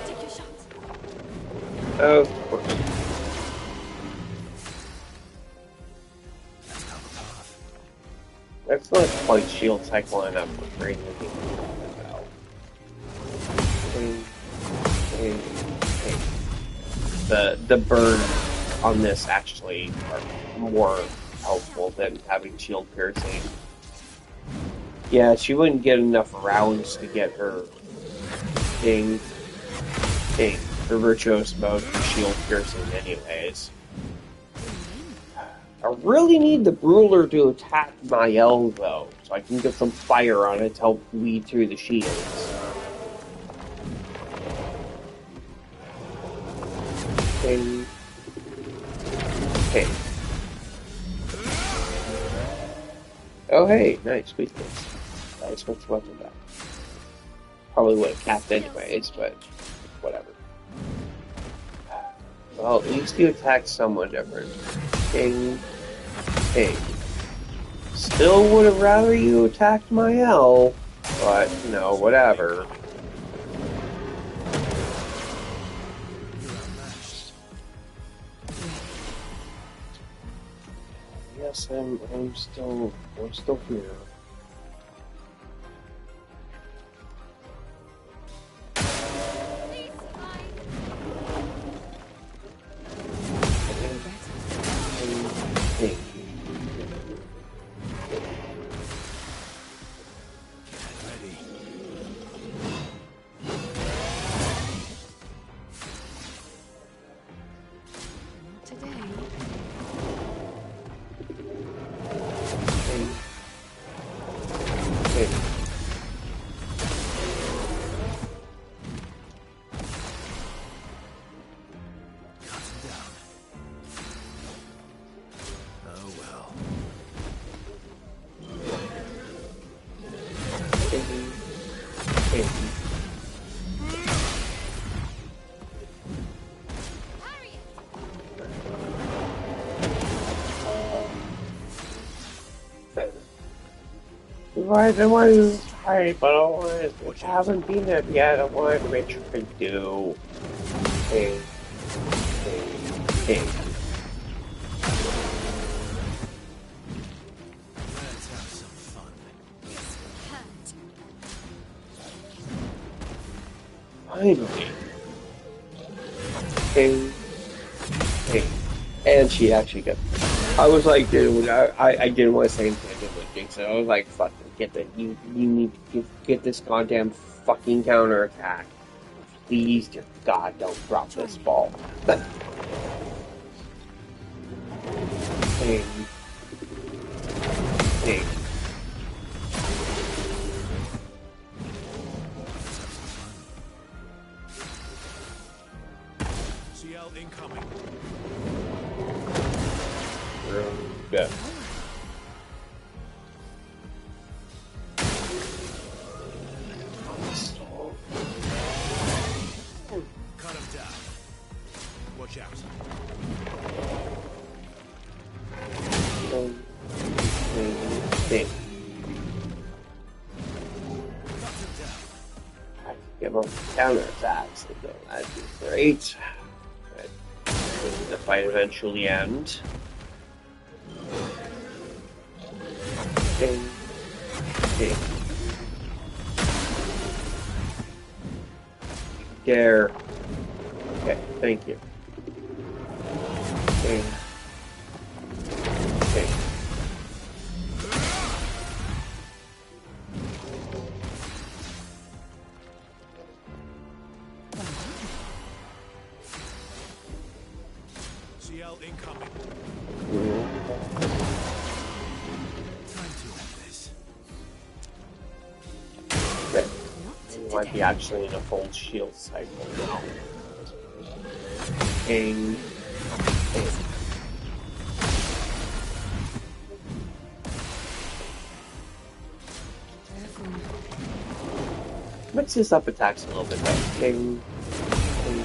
Take your shot. Of course. Excellent point shield cycle and up with great looking. The burns on this actually are more helpful than having shield piercing. Yeah, she wouldn't get enough rounds to get her ding, her virtuous mode for shield piercing anyways. I really need the Ruler to attack my L though, so I can get some fire on it to help weed through the shields. Ping. Ping. Oh hey, nice, weakness. I switched weapon back. Probably would have capped anyways, but whatever. Well, at least you attacked someone different. Ping. Ping. Still would have rather you attacked my L, but, you know, whatever. Yes, I'm still here. Ping. Not today. Ping. Ping. Ping. Ping. Why do you try, but I want to, I haven't been there yet. I wanted to make sure I do. Ping. Ping. Ping. Let's have some fun. Hurt. Finally. Ping. Ping. And she actually got. I was like, dude, I didn't want to say anything with Jinx. I was like, fuck, get that. You need to get this goddamn fucking counterattack. Please, dear God, don't drop this ball. Ping. Ping. CL incoming. Good. Cut him down. Watch out. Ping. Cut him down. I can give them counterattacks. That'd be great. The fight eventually end. Ping. Ping. Dare. Okay, thank you. Ping. Ping. CL incoming. Time to end this. But Not you might be today. actually in a full shield cycle now. Ping. Ping. Careful. Mix his up attacks a little bit though. Ping. Ping.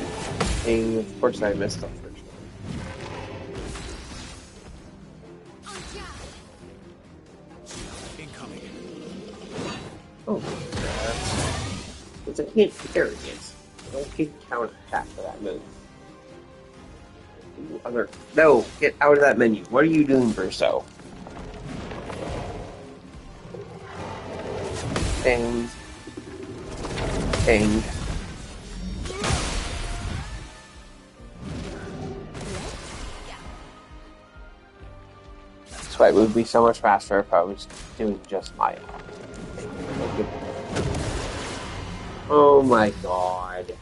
Ping. Of course I missed the first one. Incoming. Oh, it's a hint arrogance. I don't get counter attack for that move. No, get out of that menu. What are you doing, Verso? Ding. Ding. This fight would be so much faster if I was doing just my. Oh my god.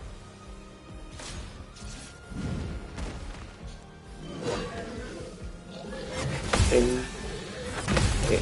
Ding. Ding.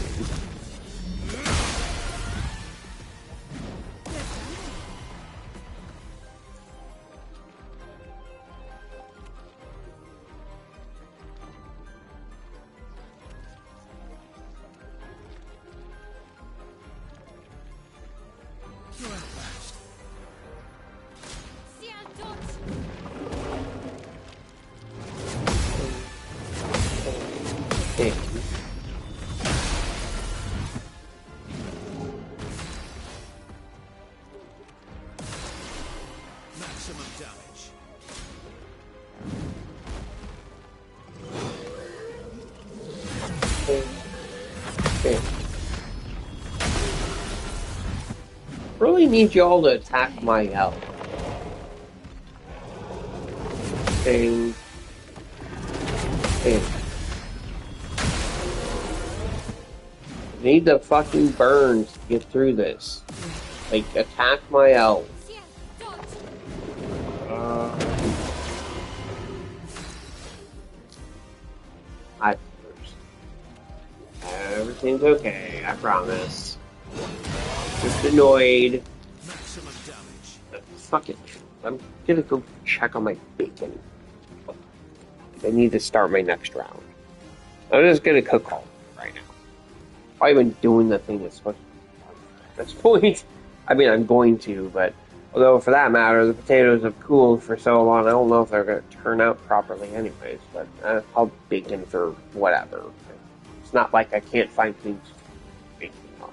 Ding. Maximum damage. Ding. Ding. Really need y'all to attack my health. Ding. Ding. Need the fucking burns to get through this. Like, attack my health. I Everything's okay, I promise. Just annoyed. Maximum damage. Fuck it. I'm gonna go check on my bacon. I need to start my next round. I'm just gonna cook all of it right now. I've been doing the thing that's supposed to be done at this point. I mean, I'm going to, but although for that matter, the potatoes have cooled for so long, I don't know if they're going to turn out properly anyways, but I'll bake them for whatever. It's not like I can't find things to bake them on.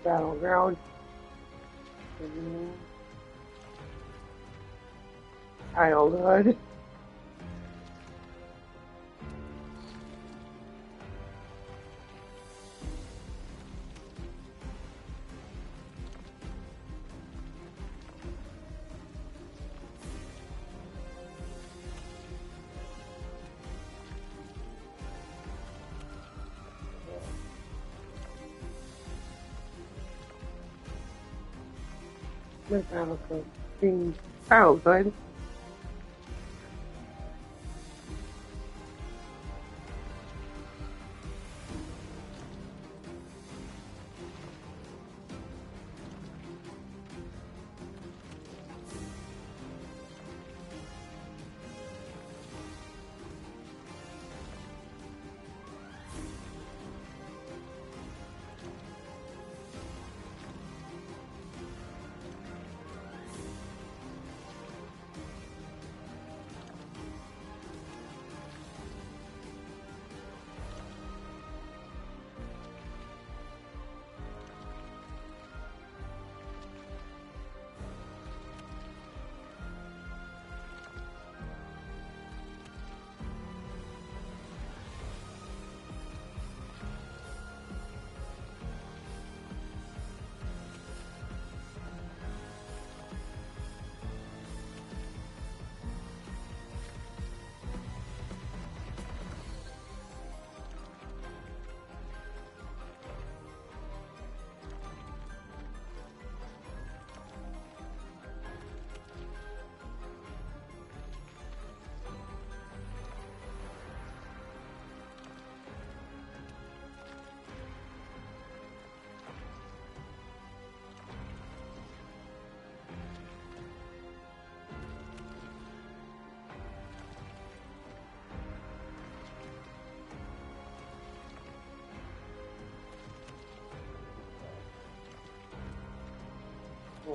Battleground. Childhood. My battlefield. Childhood.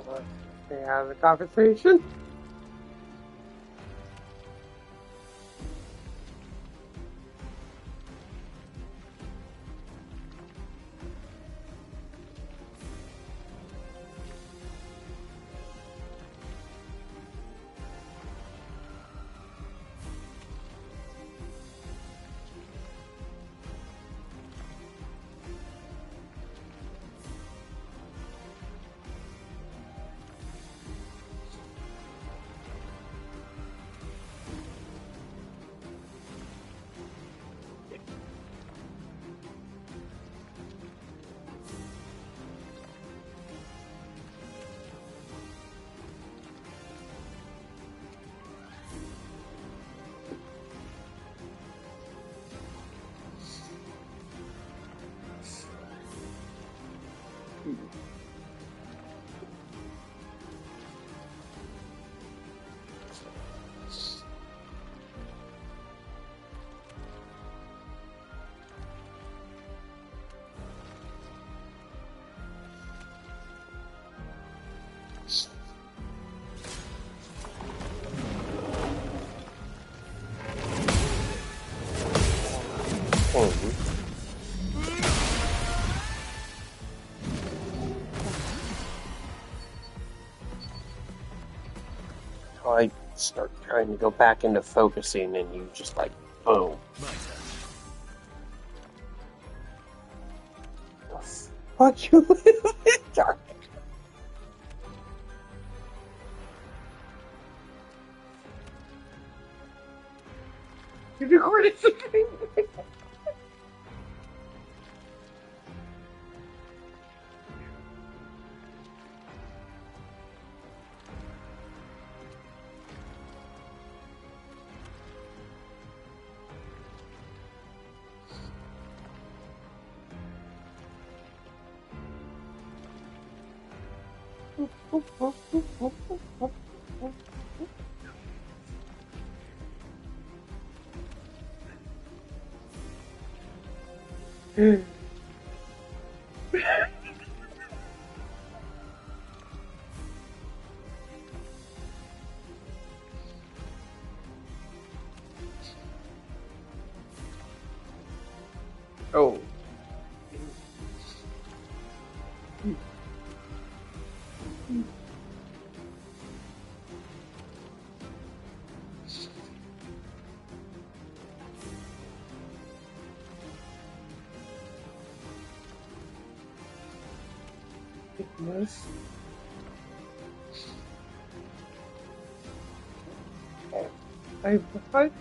Let's stay out of the conversation. pain. So I start trying to go back into focusing, and you just like, boom. My turn. Fuck you, dark. You recorded something. Oh. Goodness. I feel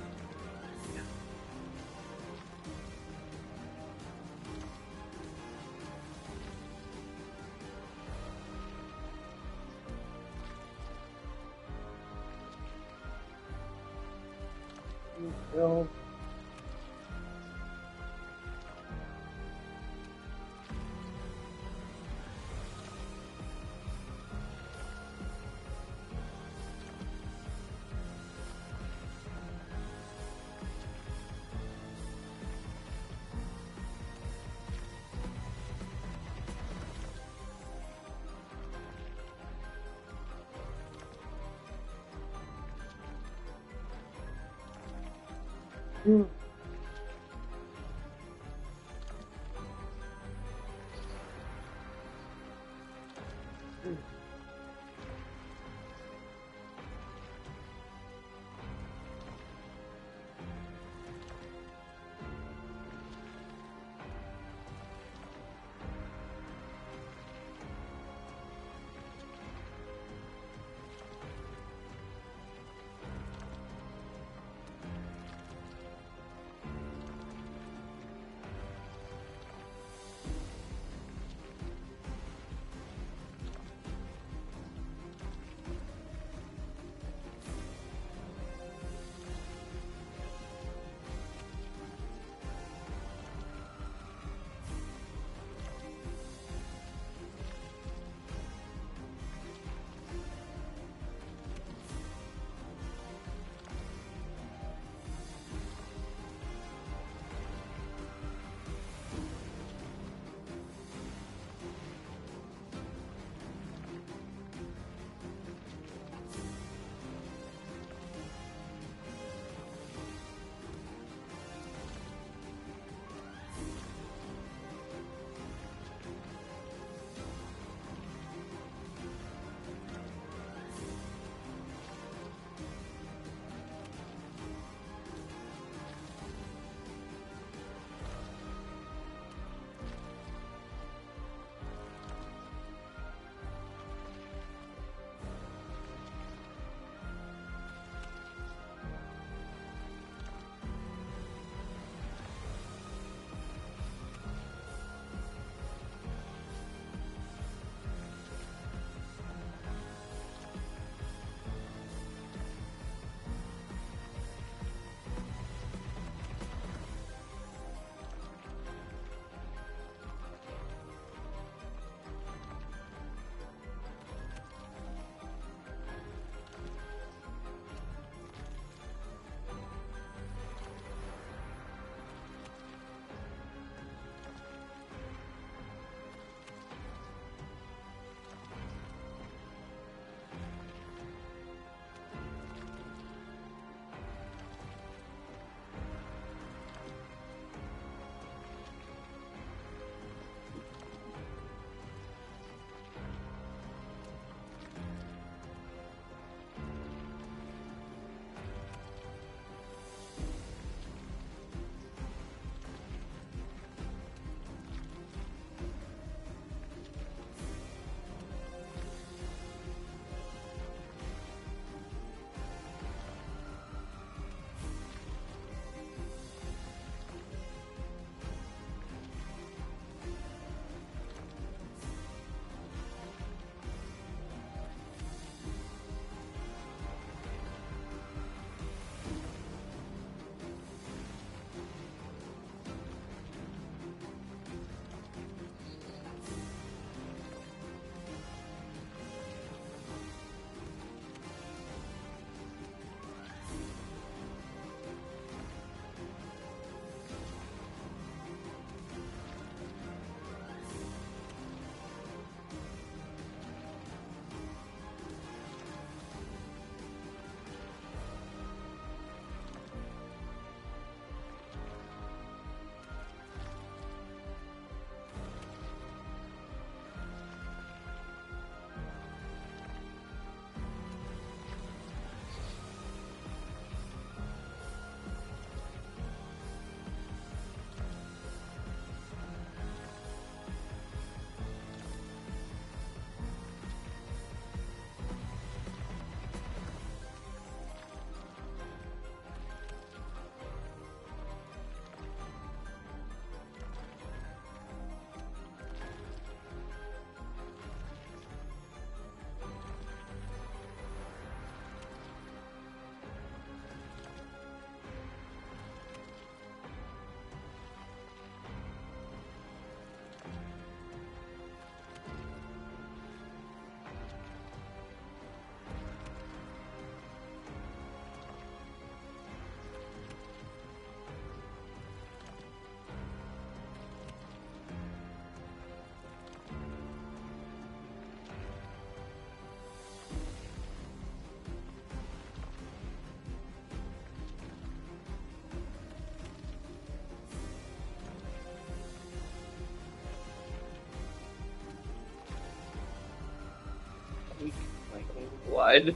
blood.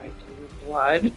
Viking blood.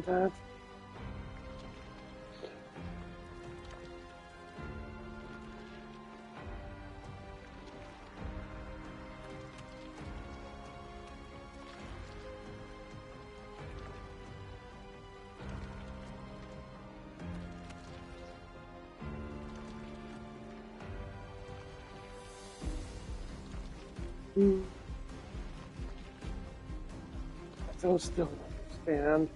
That. I don't still understand.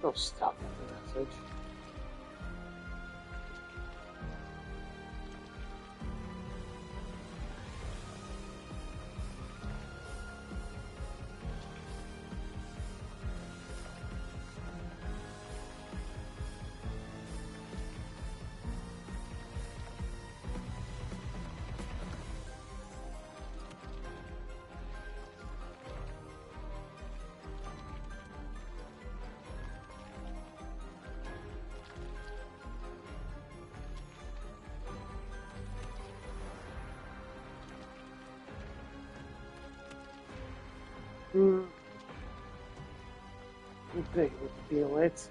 No, stop the message. They would feel it.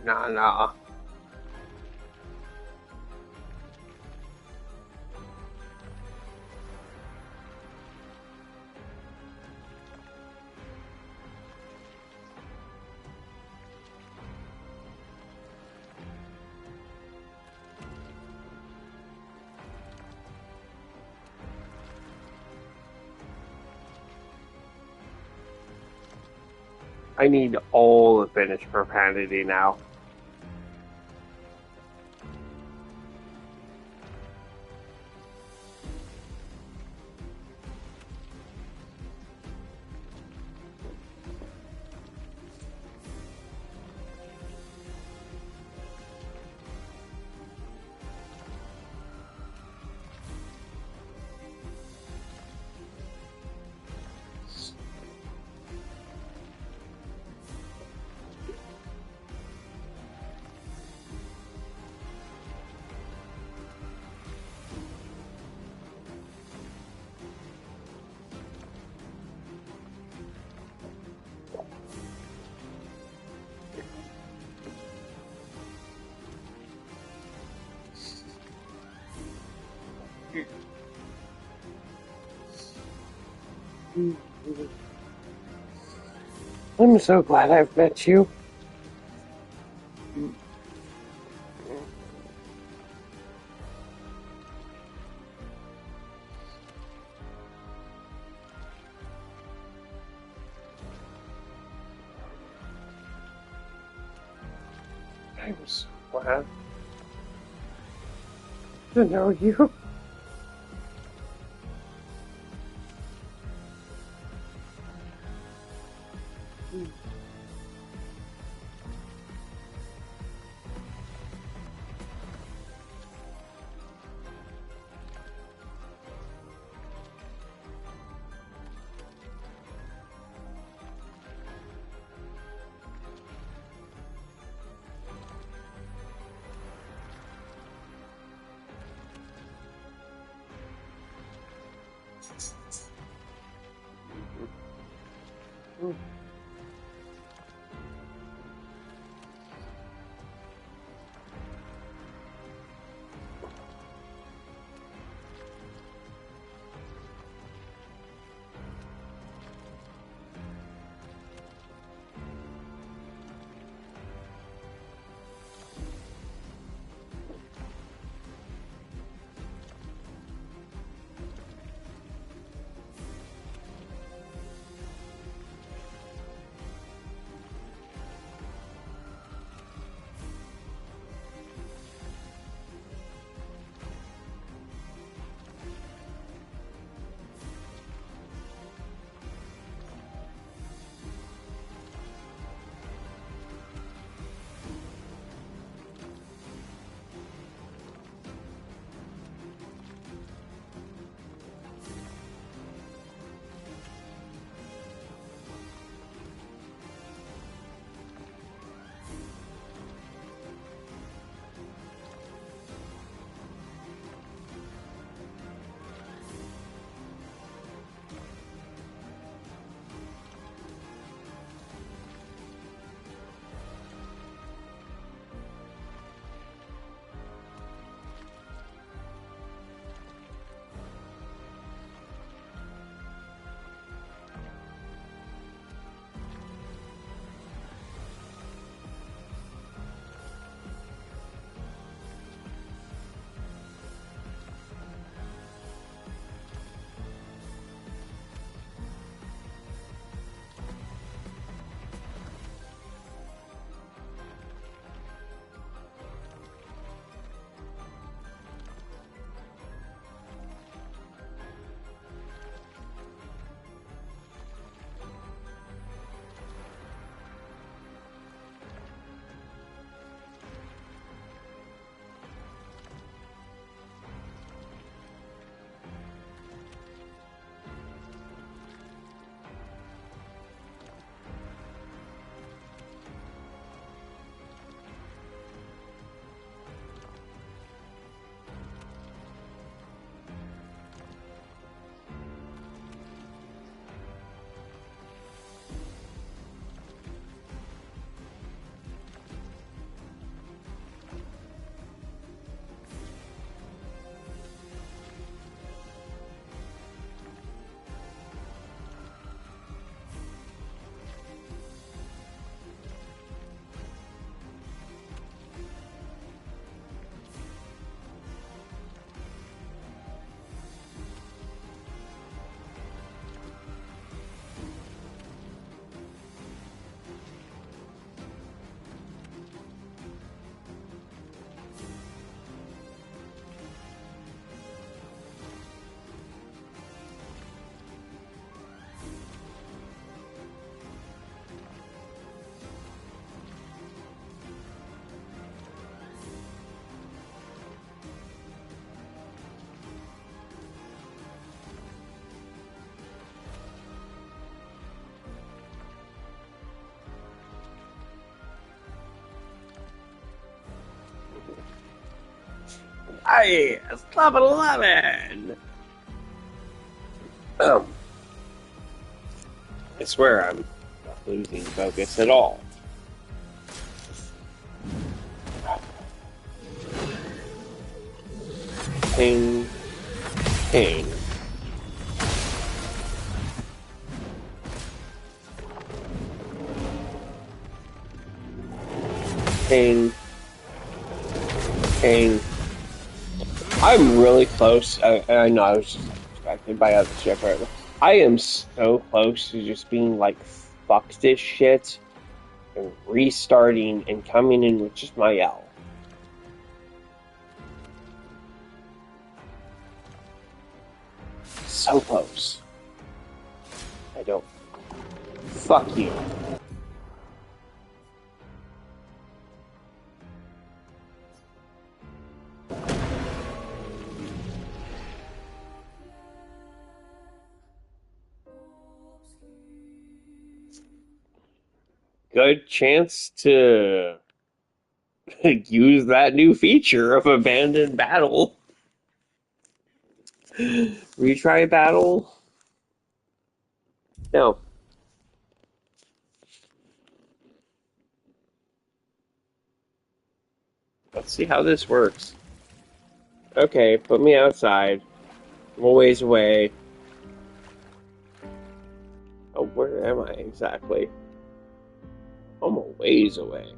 Nah. I need all the finished profanity now. I'm so glad I've met you. I'm so glad to know you. Hey, it's level 11! I swear I'm not losing focus at all. Ping, ping. Ping, ping. I'm really close. I know I was just distracted by other shit right now. I am so close to just being like, fuck this shit, and restarting and coming in with just my L. So close. I don't. Fuck you. Good chance to use that new feature of abandoned battle. Retry battle? No. Let's see how this works. Okay, put me outside. I'm a ways away. Oh, where am I exactly? I'm a ways away.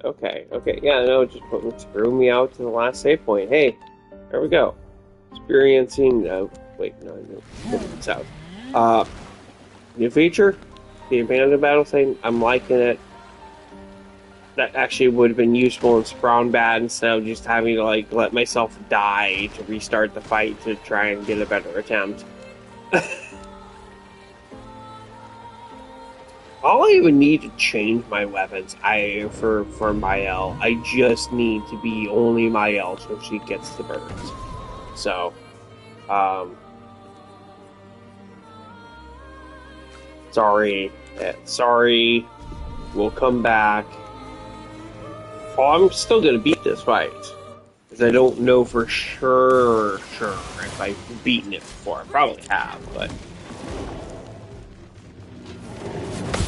Okay, okay, yeah, no, just screw me out to the last save point. Hey, there we go. Experiencing, wait, no, it's out. New feature? The abandoned battle thing? I'm liking it. That actually would have been useful in Spawn Bad instead of just having to, like, let myself die to restart the fight to try and get a better attempt. All I even need to change my weapons for Mael, I just need to be only Mael so she gets the burns. So, um, sorry. Sorry. We'll come back. Oh, I'm still gonna beat this fight. Because I don't know for sure if I've beaten it before. I probably have, but...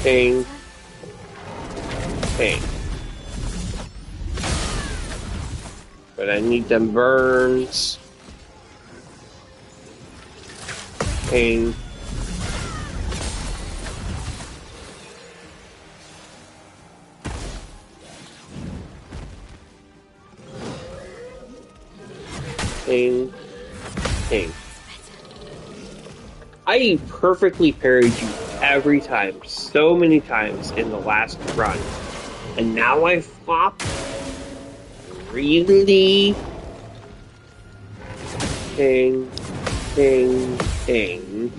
Ping. Ping. But I need them burns. Ping. Ping. Ping. I perfectly parried you every time, so many times in the last run. And now I flop? Really? Ping. Ping. Ping.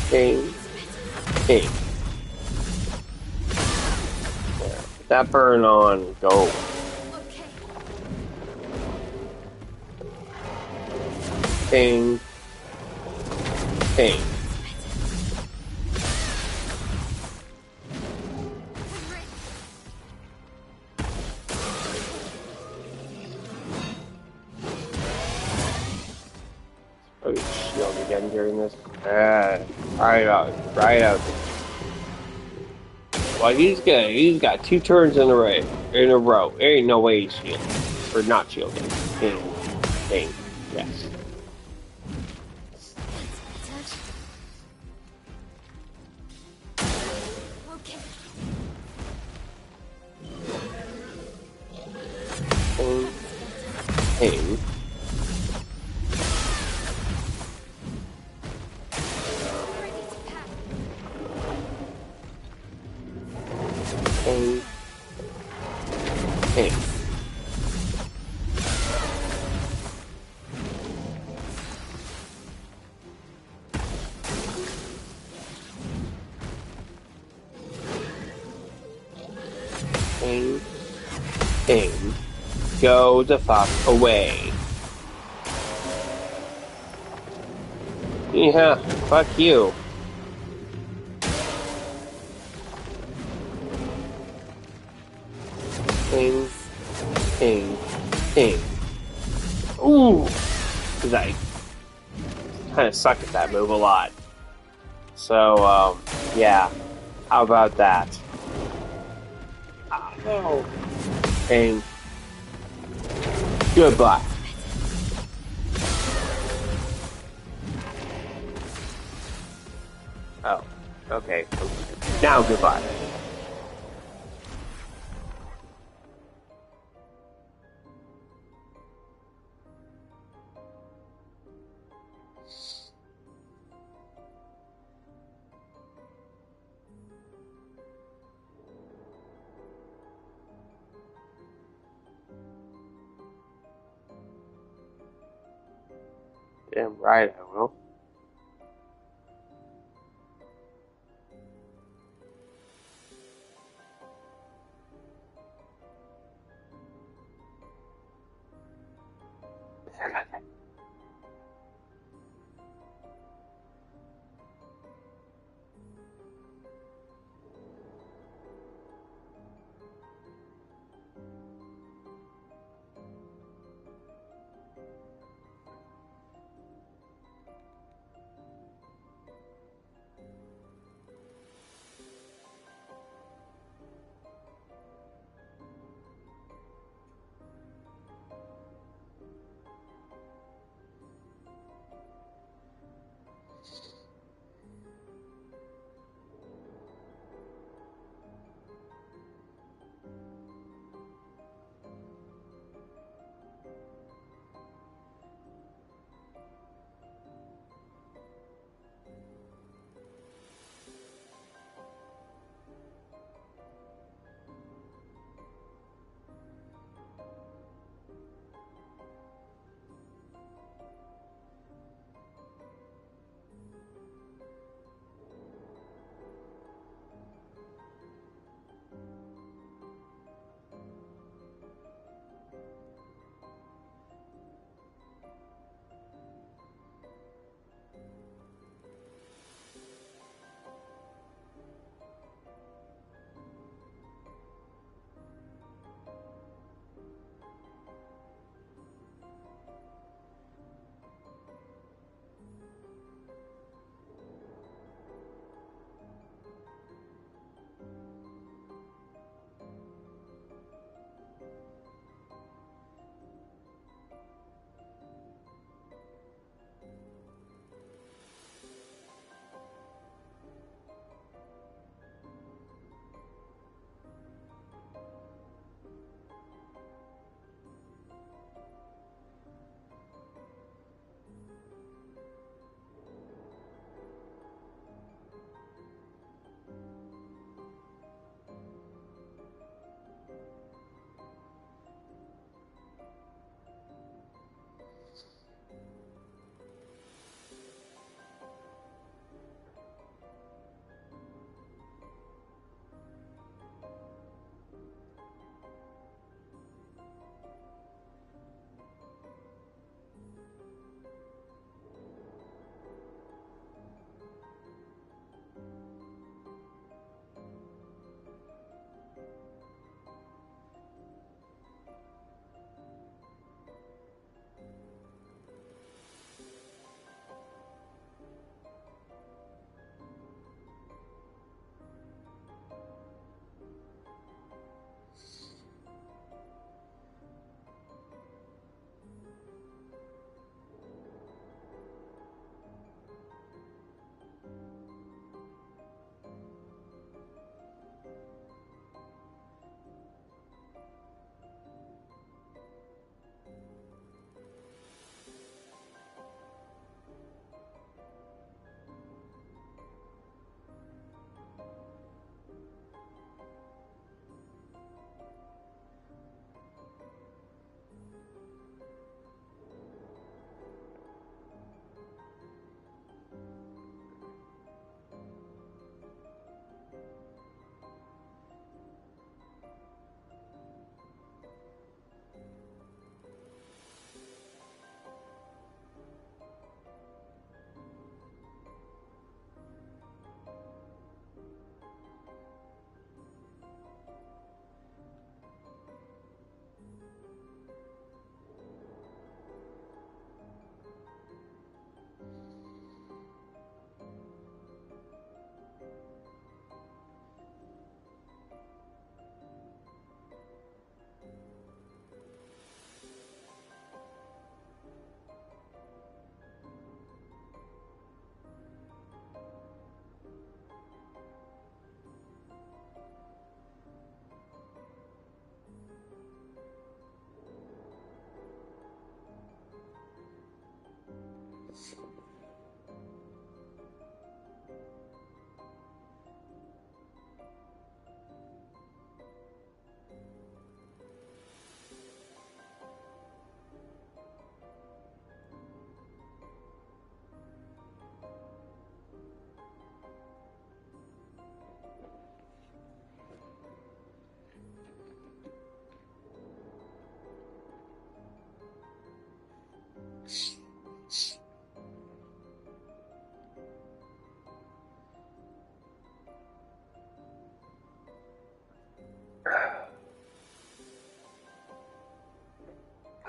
Ping. Ping. Put that burn on. Go. Ping. Ping. Oh, shield again during this. Right out. Right out. Well, he's got 2 turns in a row. There ain't no way he's shielding. Or not shielding. Ping. Ping. Yes. Okay. Ping. Ping. Ping. Ping. Ping. Ping. Go the fuck away. Yeah, fuck you. Ping. Ping. Ping. Ooh! Because I kind of suck at that move a lot. So, yeah. How about that? Oh. Ping. Goodbye. Oh. Okay. Now goodbye. Damn right I will.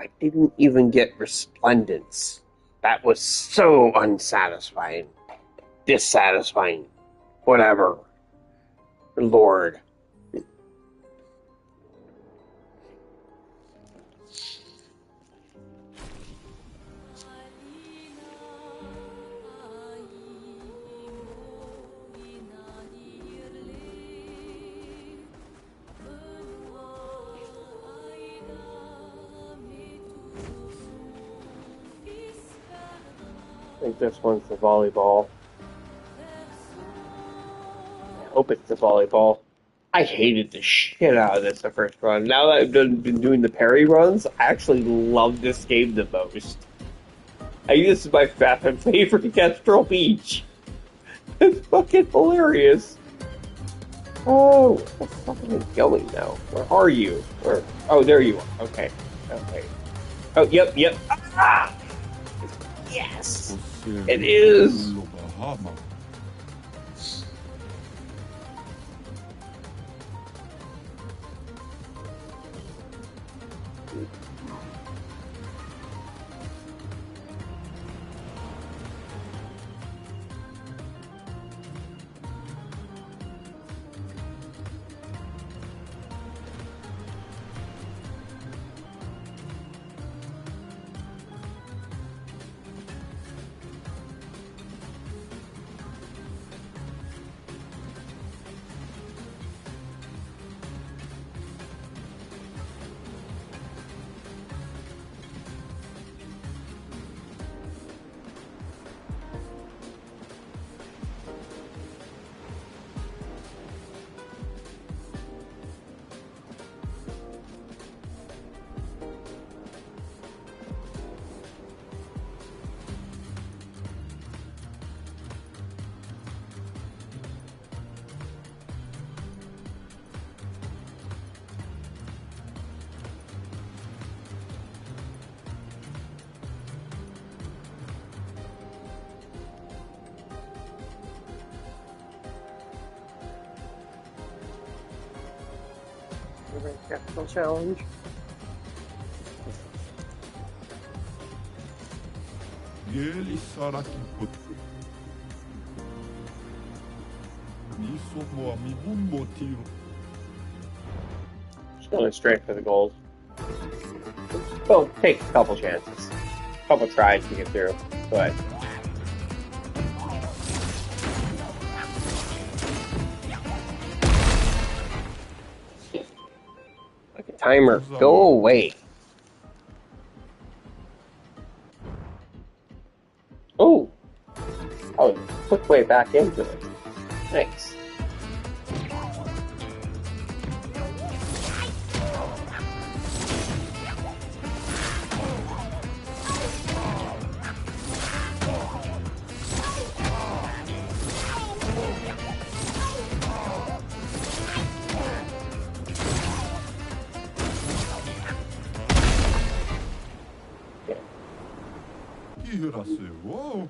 I didn't even get resplendence. That was so unsatisfying. Dissatisfying. Whatever. Lord. I think this one's the volleyball. I hope it's the volleyball. I hated the shit out of this the first run. Now that I've been doing the parry runs, I actually love this game the most. I think this is my favorite Kestrel Beach. It's fucking hilarious. Oh, where the fuck am I going now? Where are you? Where? Oh, there you are. Okay. Okay. Oh, yep. Ah! Yes! It is! Capital challenge. Just going straight for the gold. Well, take a couple chances. A couple tries to get through, but like a timer, go away. Oh, quick way back into it. Nice. Whoa.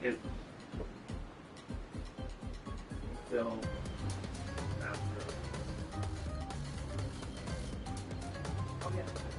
second. Still after. Oh yeah.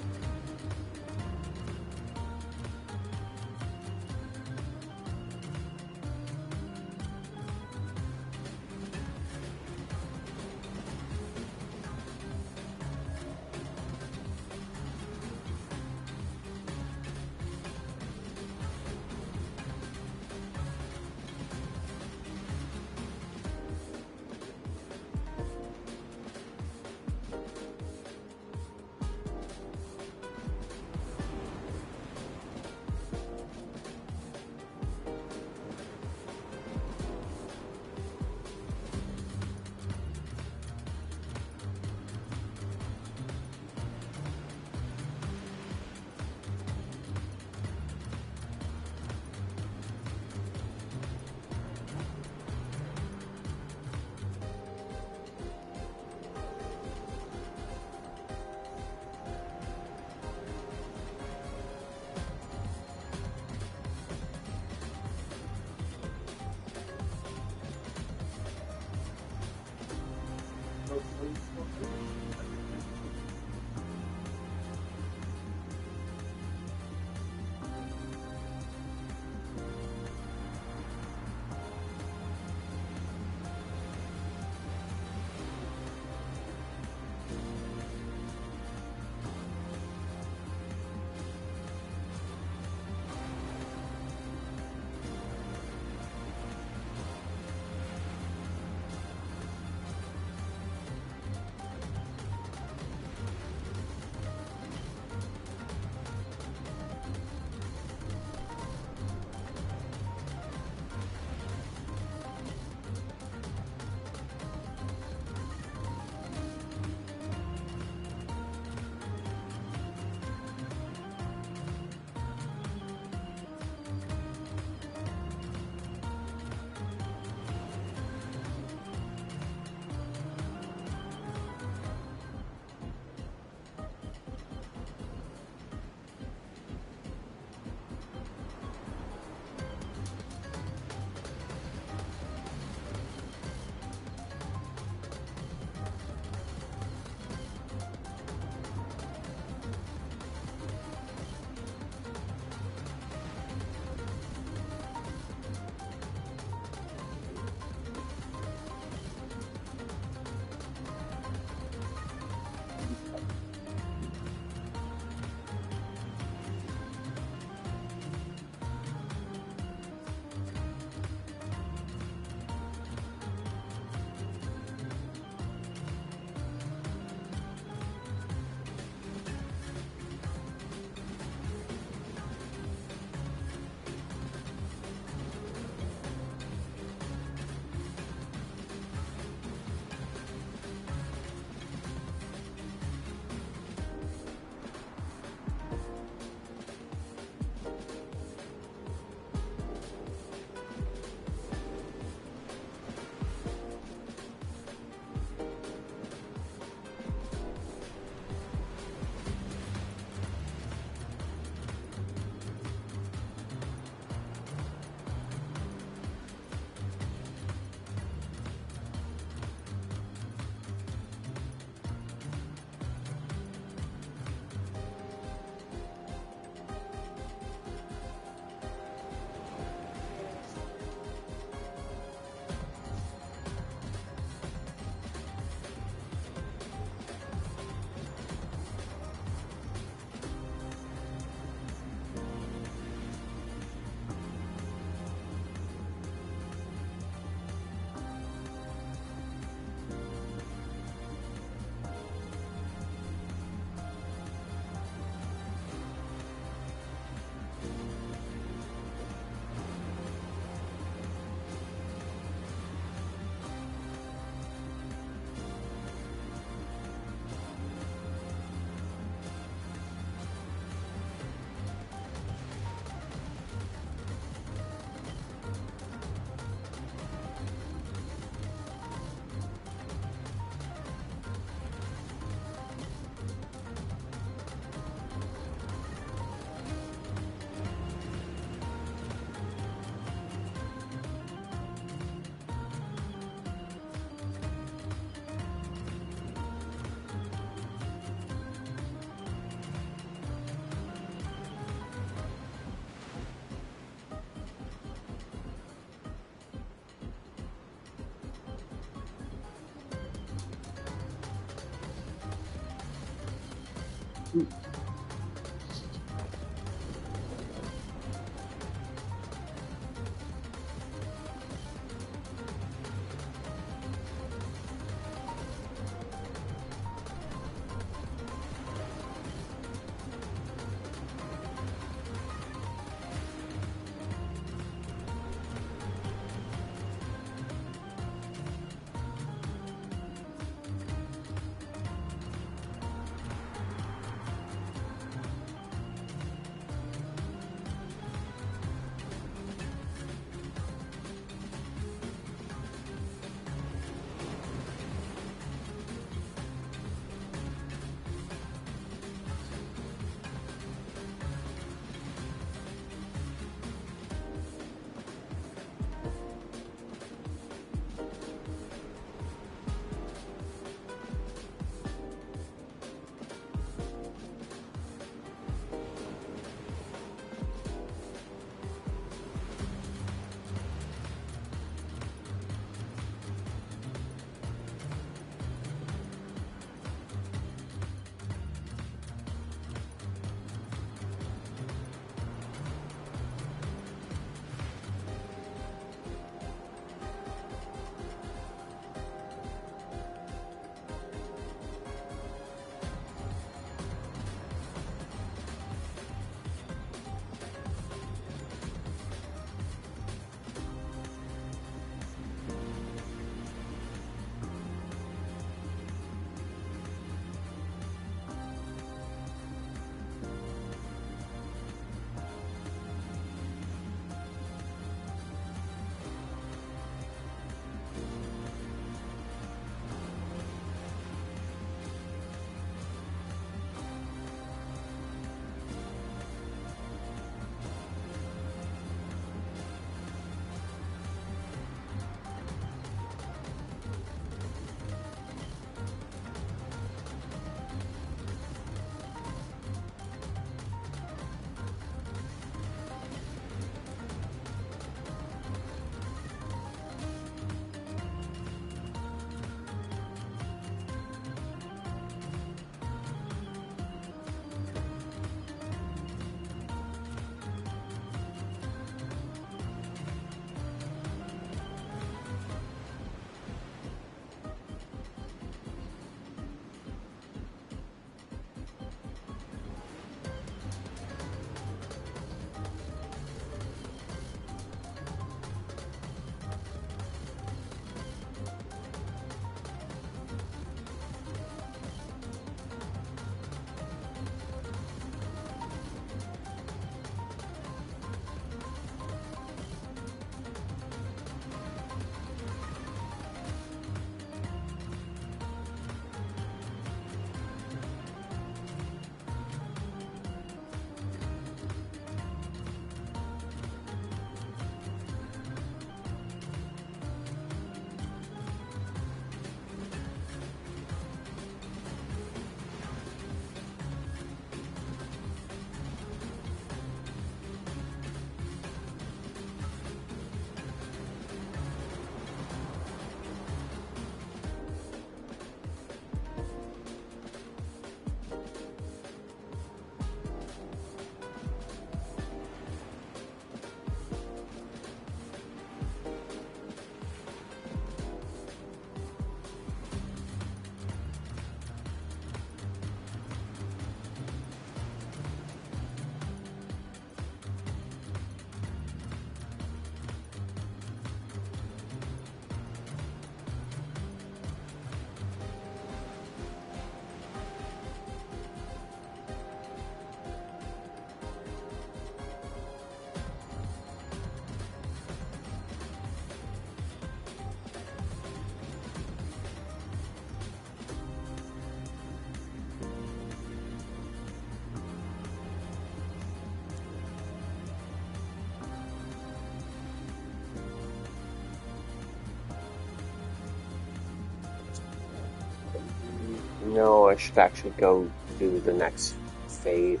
No, I should actually go do the next phase,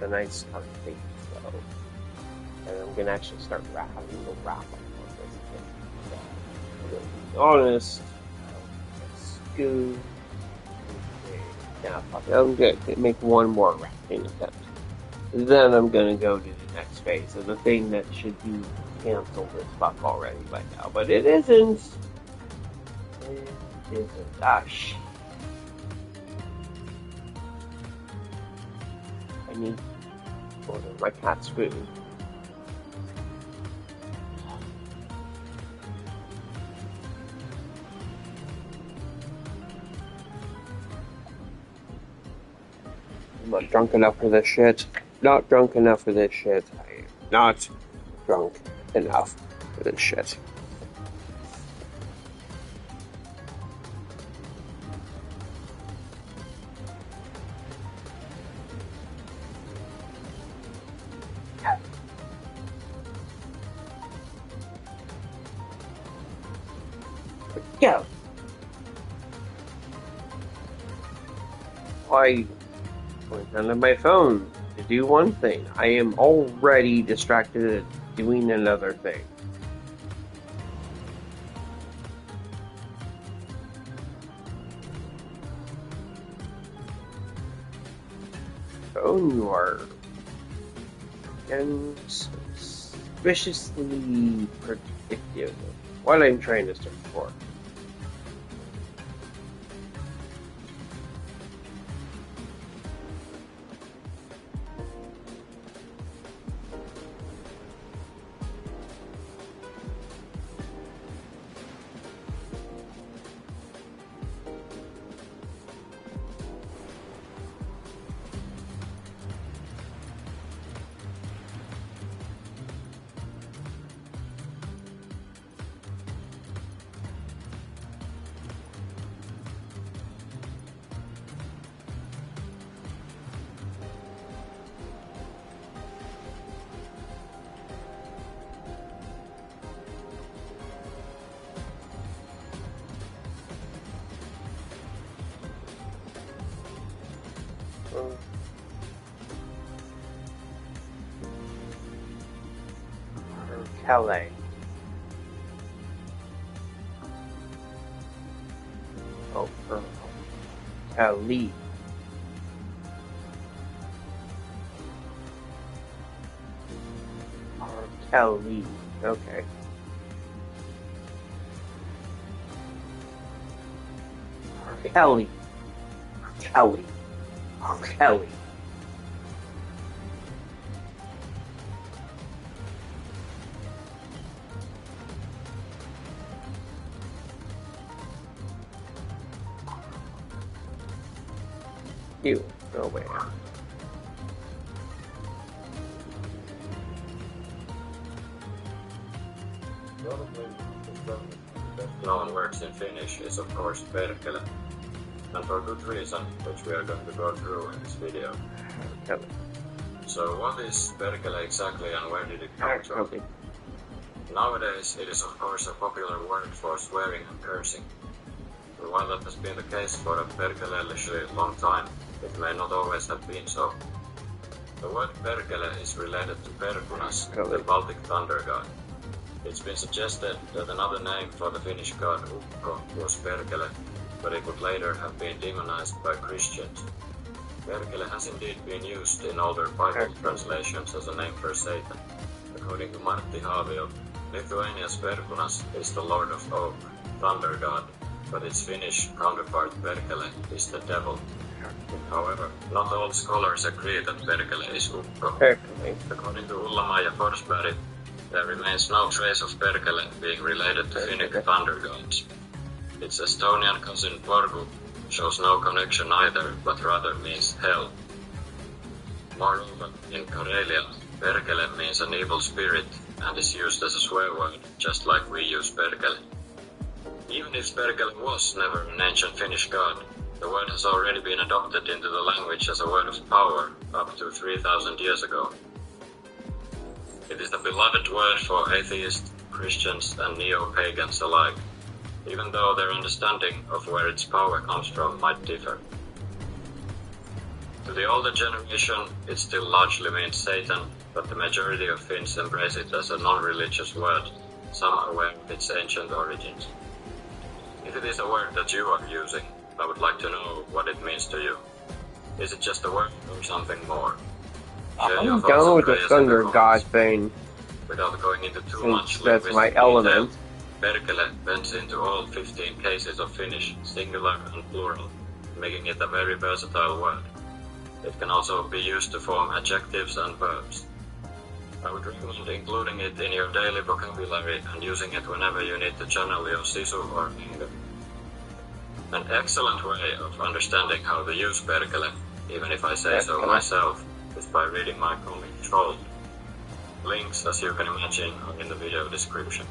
the night start phase, so. And I'm gonna actually start having the wrap up on this thing. So, to be honest, let's go. Okay. Yeah, fuck it. I'm good. Make one more rafting attempt. Then I'm gonna go to the next phase of the thing that should be canceled as fuck already by now. But it isn't. It isn't. Ah, shit. I need to order my cat's food. I'm not drunk enough for this shit. Not drunk enough for this shit. I am not drunk enough for this shit. Go! I went onto my phone to do one thing. I am already distracted doing another thing. Phone, you are again suspiciously predictive of what I'm trying to search for. Kelly. Oh, Kelly. Or Kelly. Okay. Or Kelly. Or Kelly. Or Kelly. You. No way. Known words in Finnish is of course perkele, and for good reason, which we are going to go through in this video. Kelly. So what is perkele exactly and where did it come from? Okay. Nowadays it is of course a popular word for swearing and cursing. And while that has been the case for a perkelellishly long time, it may not always have been so. The word perkele is related to Perkunas, the Baltic thunder god. It's been suggested that another name for the Finnish god Ukko was Perkele, but it would later have been demonized by Christians. Perkele has indeed been used in older Bible translations as a name for Satan. According to Martti Haavio, Lithuania's Perkunas is the Lord of Oak, thunder god, but its Finnish counterpart Perkele is the devil. However, not all scholars agree that Perkele is Ukko. Perkele. According to Ullama ja Forsberg, there remains no trace of Perkele being related to Finnic thunder gods. Its Estonian cousin Porgu shows no connection either, but rather means hell. Moreover, in Karelia, Perkele means an evil spirit and is used as a swear word, just like we use Perkele. Even if Perkele was never an ancient Finnish god, the word has already been adopted into the language as a word of power up to 3,000 years ago. It is the beloved word for atheists, Christians, and neo-pagans alike, even though their understanding of where its power comes from might differ. To the older generation, it still largely means Satan, but the majority of Finns embrace it as a non-religious word, some aware of its ancient origins. If it is a word that you are using, I would like to know what it means to you. Is it just a word or something more? Share your I'm thoughts down and with the prayers in Thunder the God comments. thing, Without going into too since much that's my linguistic detail, element. perkele bends into all 15 cases of Finnish, singular and plural, making it a very versatile word. It can also be used to form adjectives and verbs. I would recommend including it in your daily vocabulary and using it whenever you need to channel your sisu or anger. An excellent way of understanding how to use perkele, even if I say so myself, is by reading my comic Troll. Links, as you can imagine, are in the video description.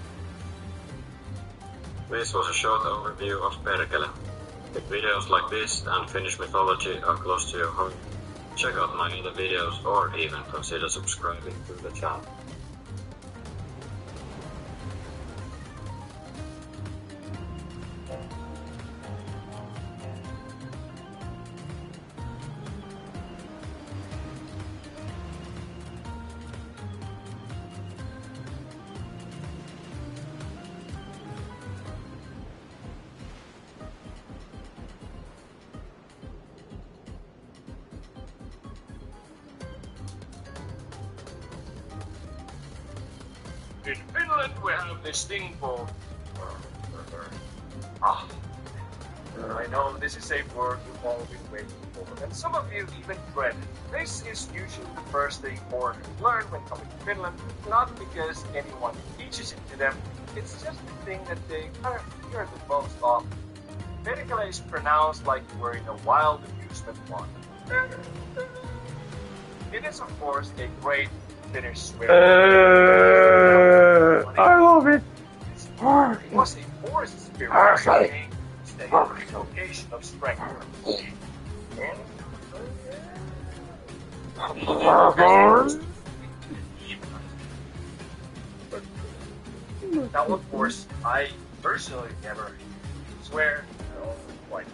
This was a short overview of perkele. If videos like this and Finnish mythology are close to your heart, check out my other videos or even consider subscribing to the channel. In Finland, we have this thing called. I know this is a word you've all been waiting for, and some of you even dread it. This is usually the first thing foreigners learn when coming to Finland, not because anyone teaches it to them, it's just the thing that they kind of hear the most often. Perkele is pronounced like you were in a wild amusement park. It is, of course, a great Finnish swear word. I love it. It was a forest spirit saying a location of strength. Now, of course, I personally never swear. Quite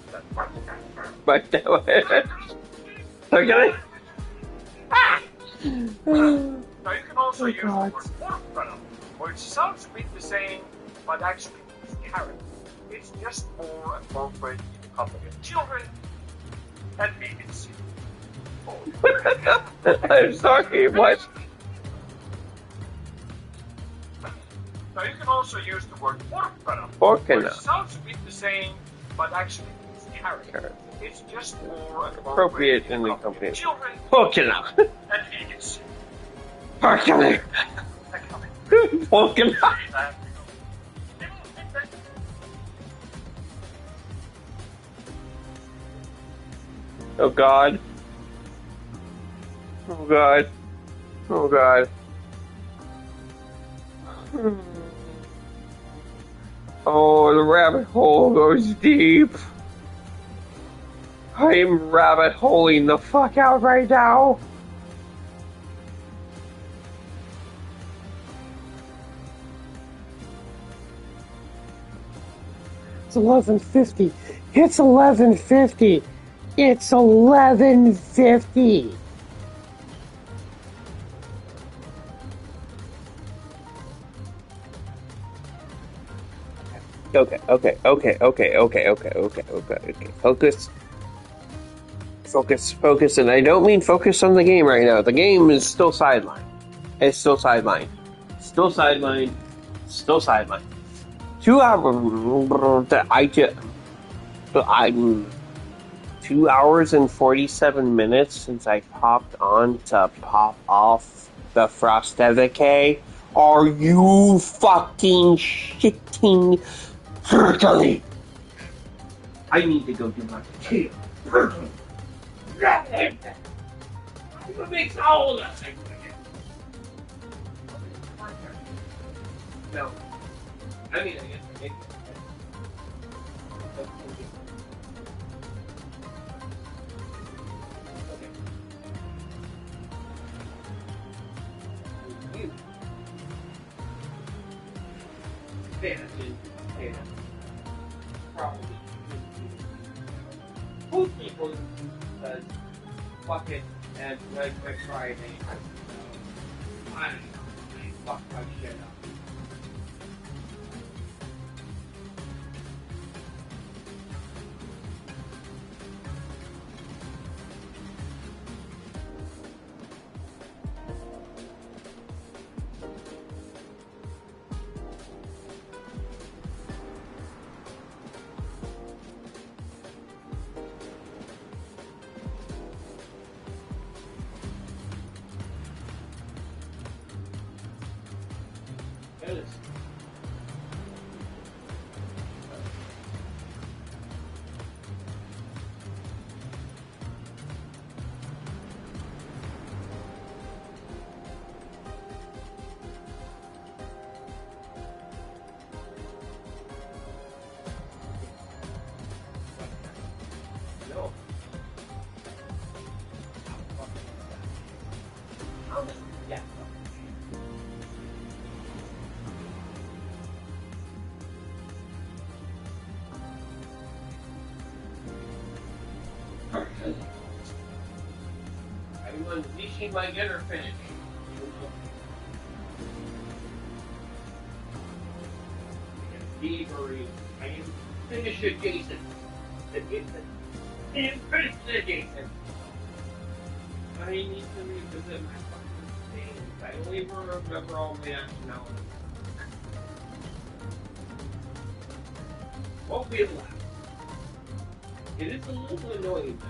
that much. But okay. Now, you can also use the word porkfrana, which sounds a bit the same, but actually means carrot. It's just more appropriate in the company of children and vegans. I'm sorry, what? Now, you can also use the word porkfrana, Porkfrana. which sounds a bit the same, but actually means carrot. It's just more Appropriate in the company of children Porkfrana. and vegans. Porkfrana. Porkfrana. Oh God. Oh God. Oh God. Oh, the rabbit hole goes deep. I'm rabbit holing the fuck out right now. It's 11:50. It's 11:50. It's 11:50. Okay. Focus, and I don't mean focus on the game right now. The game is still sidelined. It's still sidelined. Still sidelined. Still sidelined. 2 hours. 2 hours and 47 minutes since I popped on to pop off the Frostevike. Are you fucking shitting Berkeley? I need to go do my potato. Berkeley. I'm gonna make all that thing again. No. I mean, I guess I make it. Probably most people fuck it and Red Friday. I don't know. I fuck my shit up. Because no. Yeah. I'm unleashing my dinner finish. Thievery. I am finish adjacent. I am finish adjacent. I need to revisit my fucking things. I don't even remember all my nationalities. Won't be allowed. It is a little annoying though.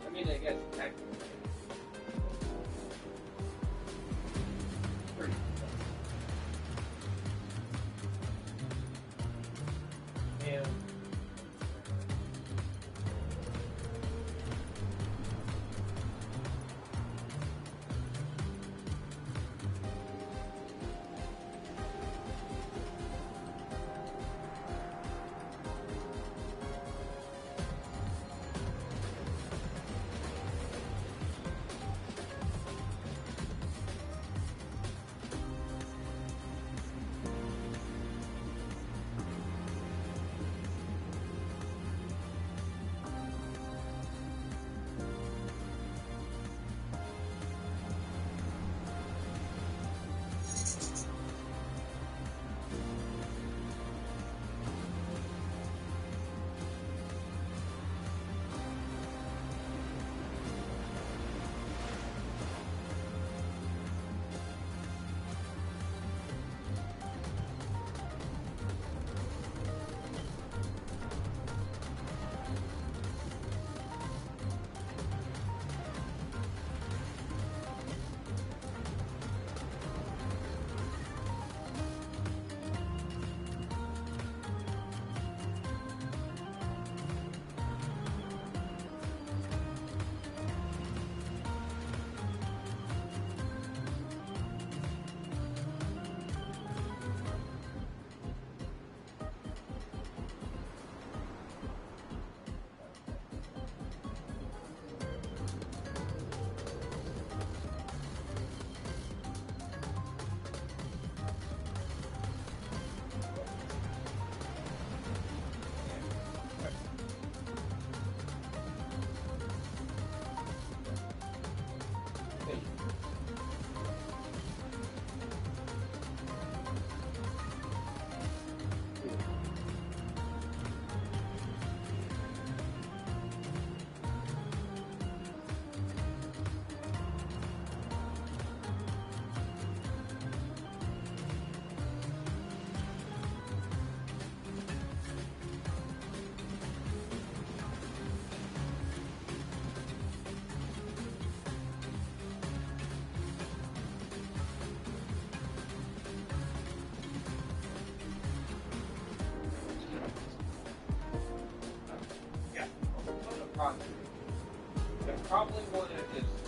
I mean, I guess technically. content. I probably want to just.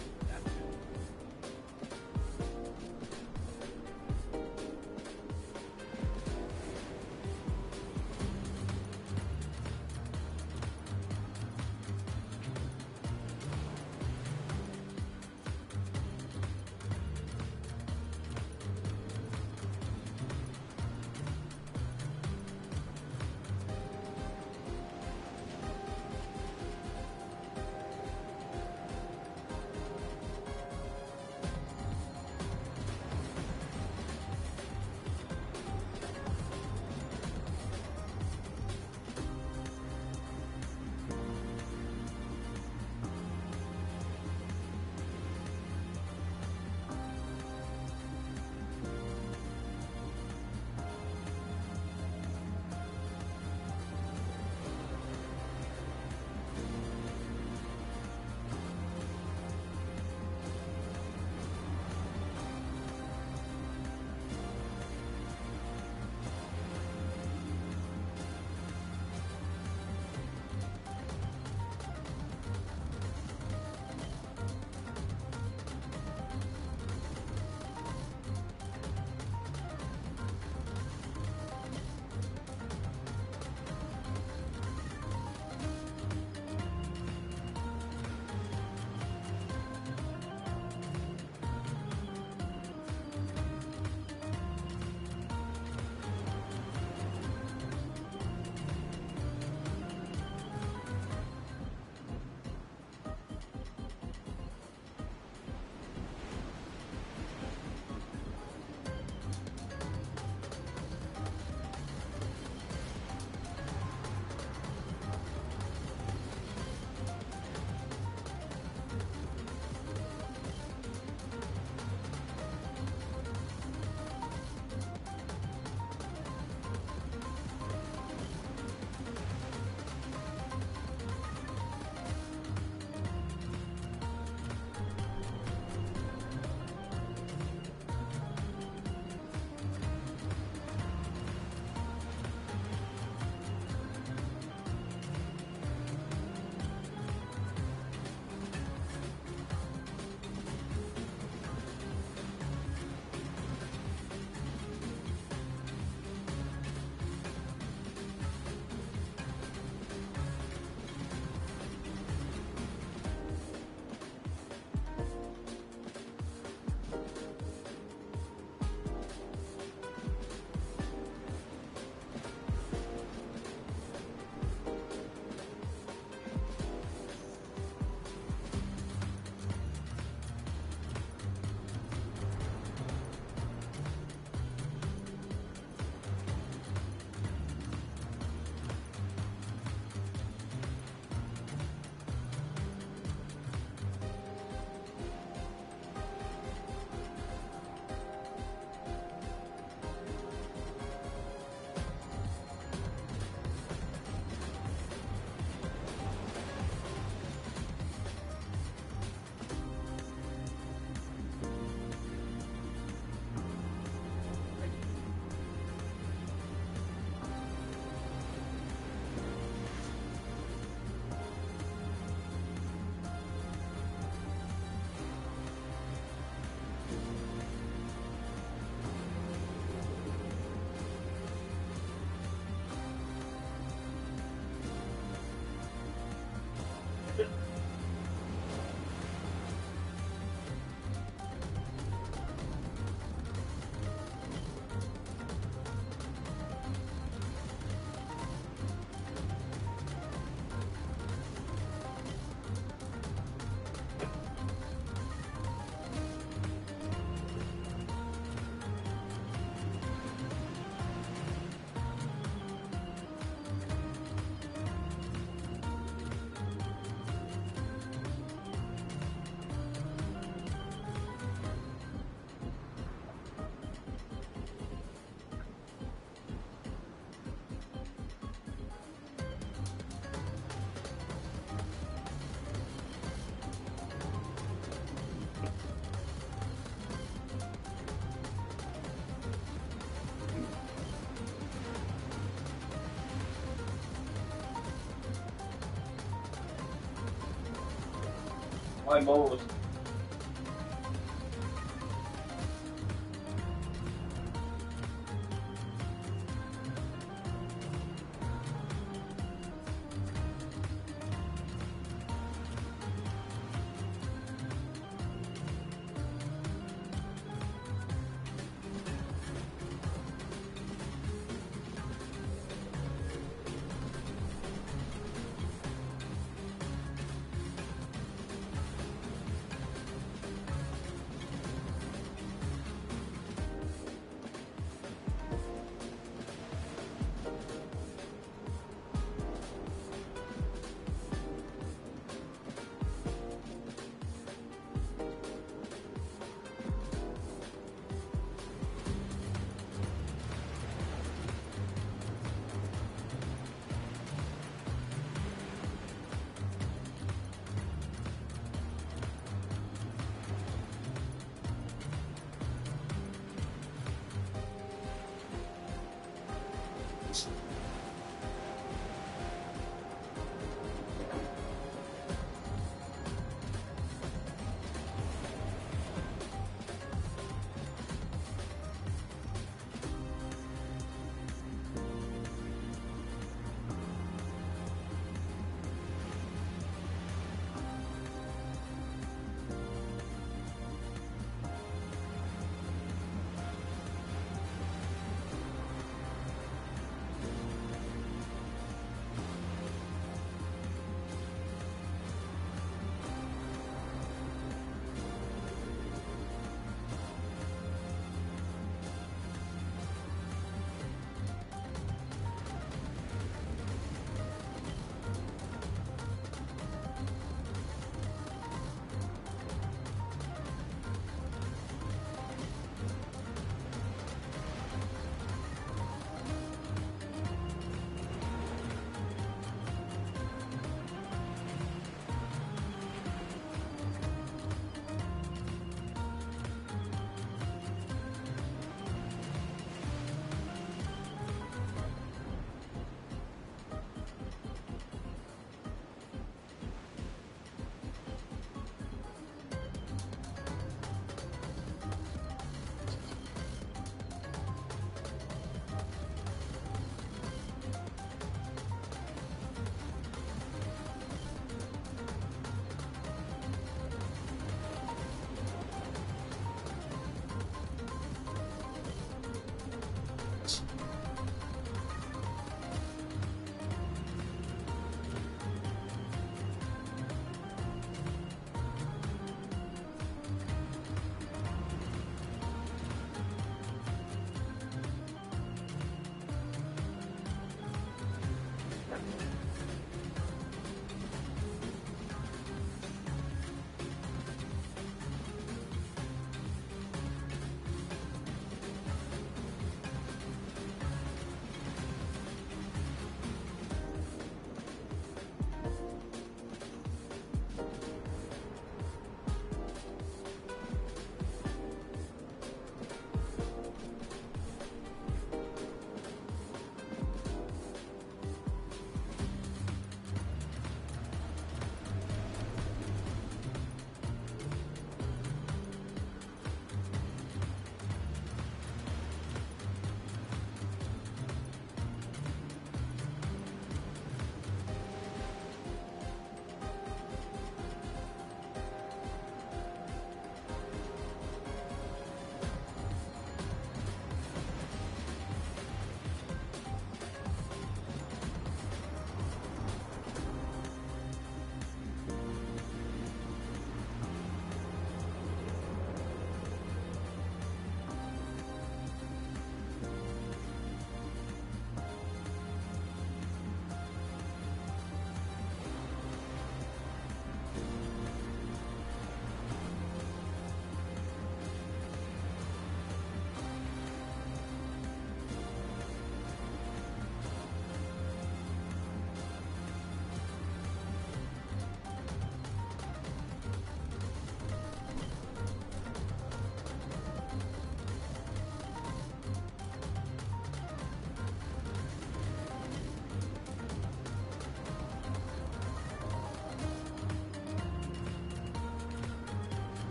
Almost.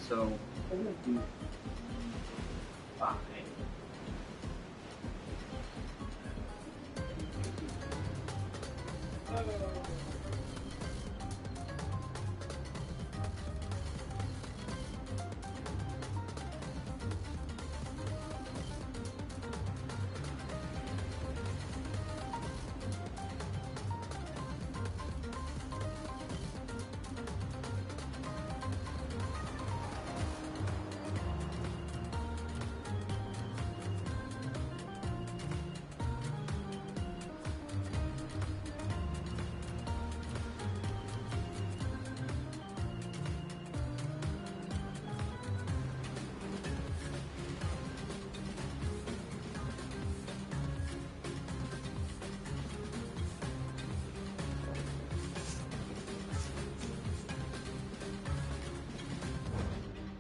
So I'm gonna do 5.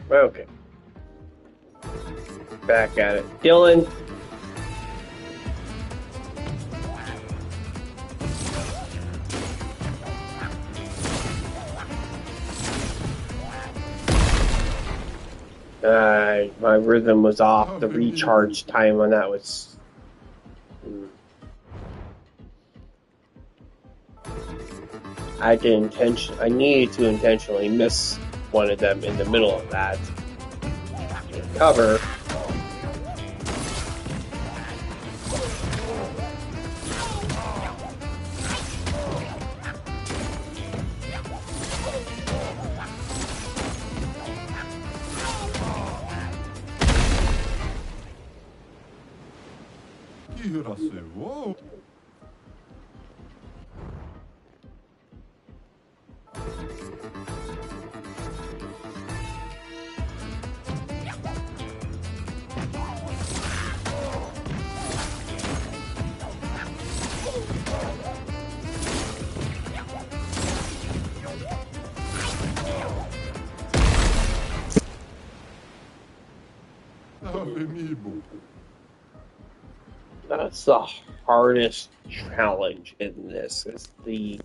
Okay. Back at it. Dylan. My rhythm was off. The recharge time on that was... I needed to intentionally miss one of them in the middle of that. Cover. Whoa. That's the hardest challenge in this, is the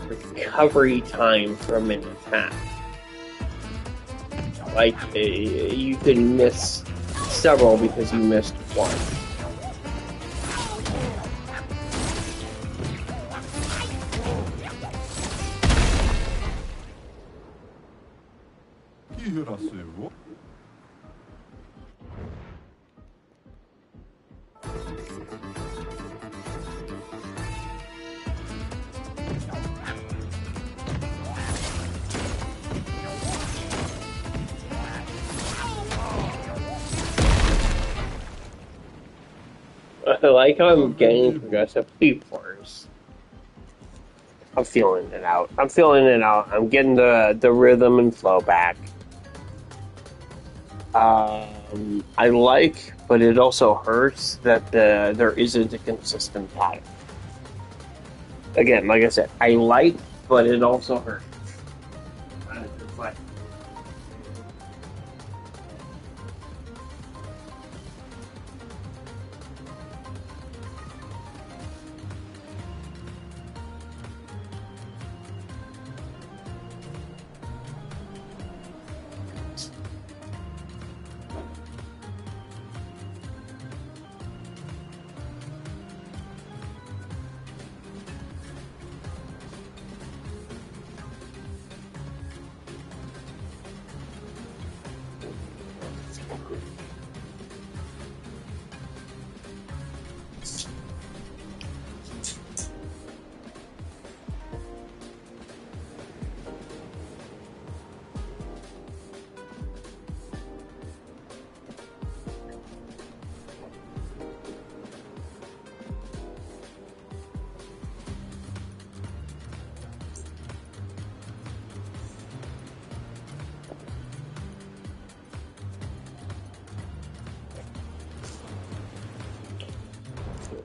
recovery time from an attack. Like, you can miss several because you missed one. I like how I'm getting progressively worse. I'm feeling it out. I'm getting the rhythm and flow back. I like, but it also hurts that there isn't a consistent pattern. Again, like I said, I like, but it also hurts. It's like,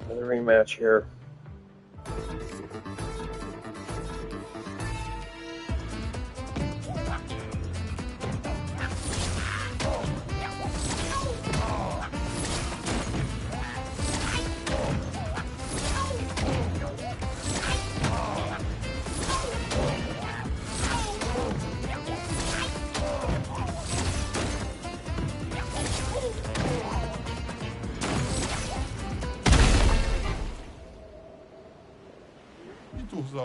another rematch here. ぞ。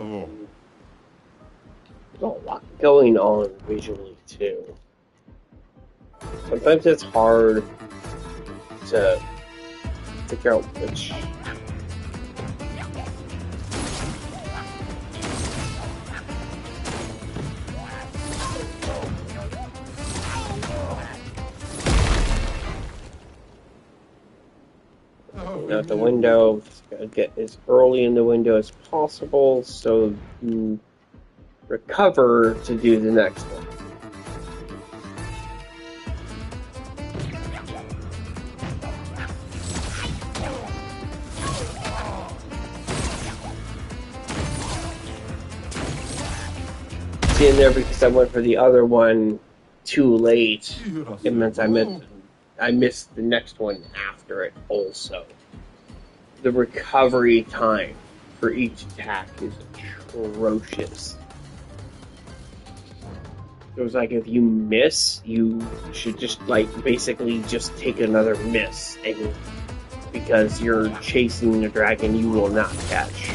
There's a lot going on visually too. Sometimes it's hard to figure out which. Out the window, gotta get as early in the window as possible so you recover to do the next one. In there because I went for the other one too late. It meant I missed the next one after it also. The recovery time for each attack is atrocious. It was like if you miss, you should just basically just take another miss, and because you're chasing a dragon you will not catch.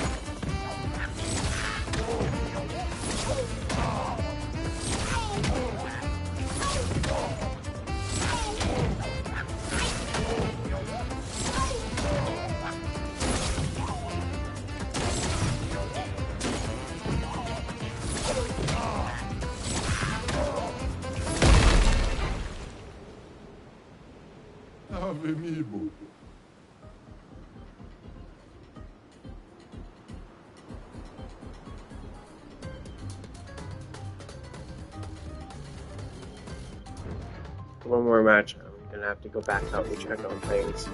Amiibo. One more match. I'm gonna have to go back out and check on things.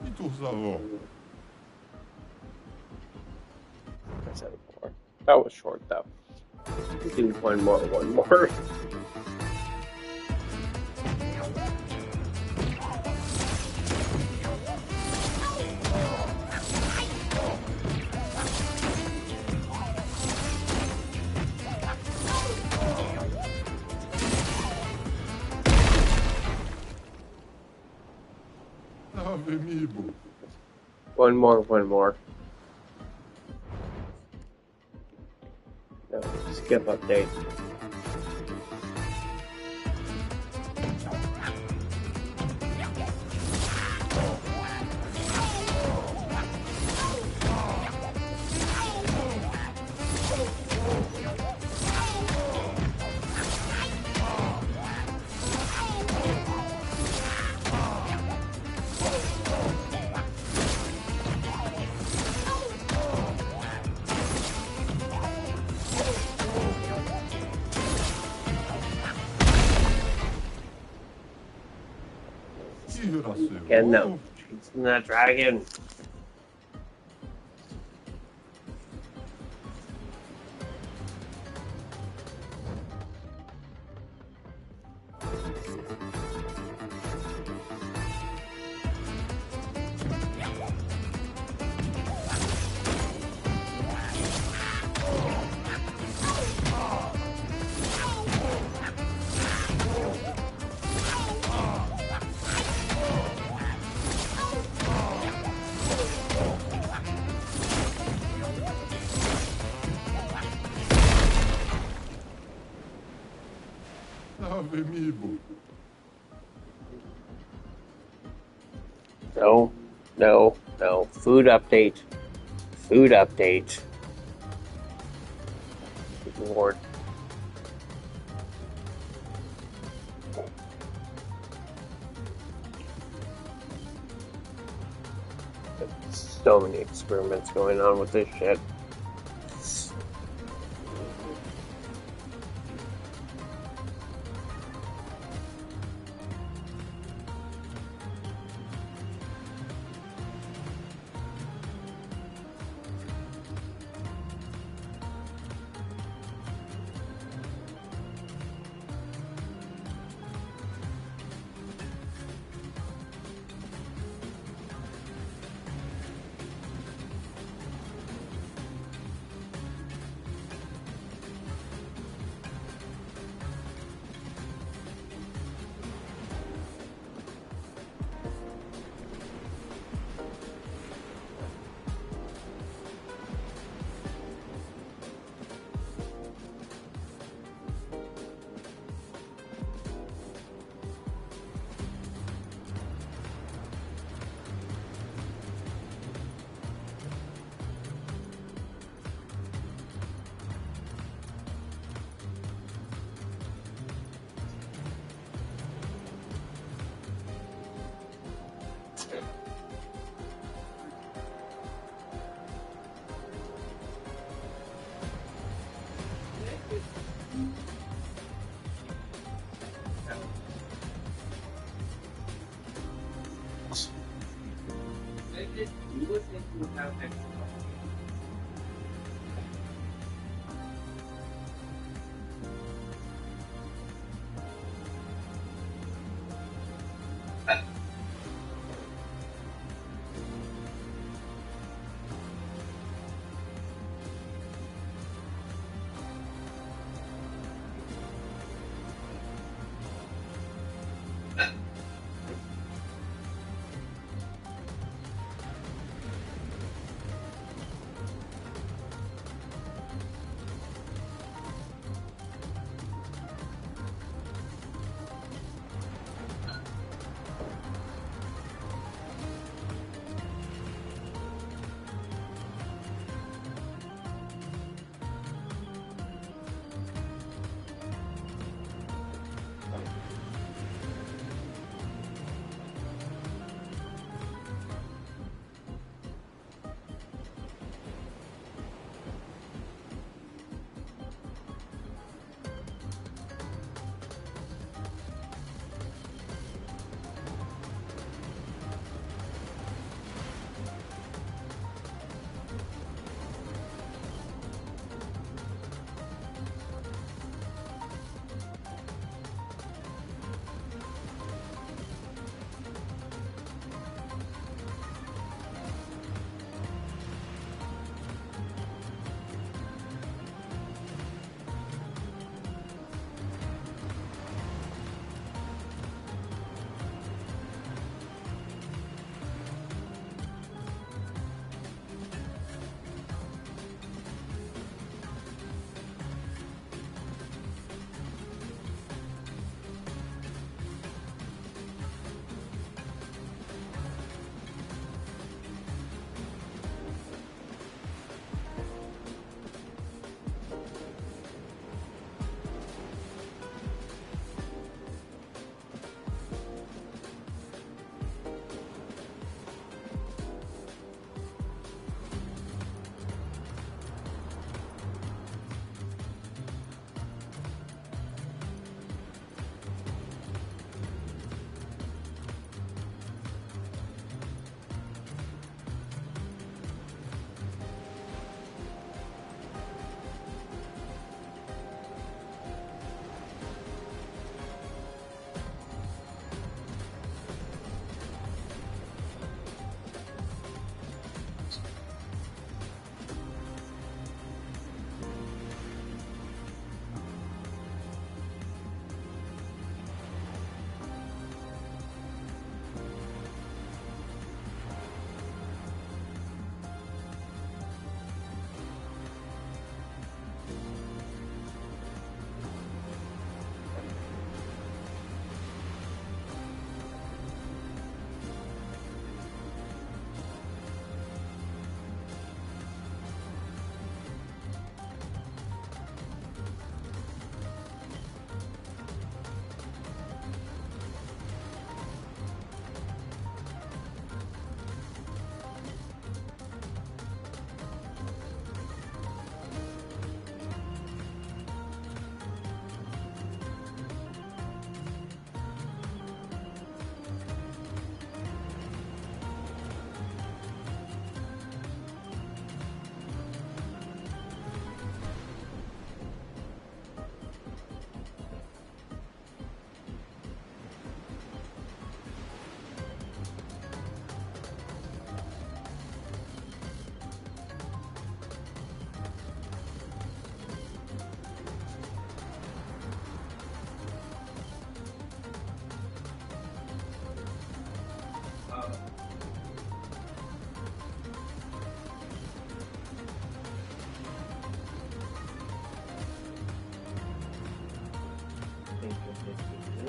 Ito zo. That was short though. We'll do one more. Amiibo. One more. No, skip update. Again, no. Chasing that dragon. Amiibo. No. Food update. Good Lord. So many experiments going on with this shit.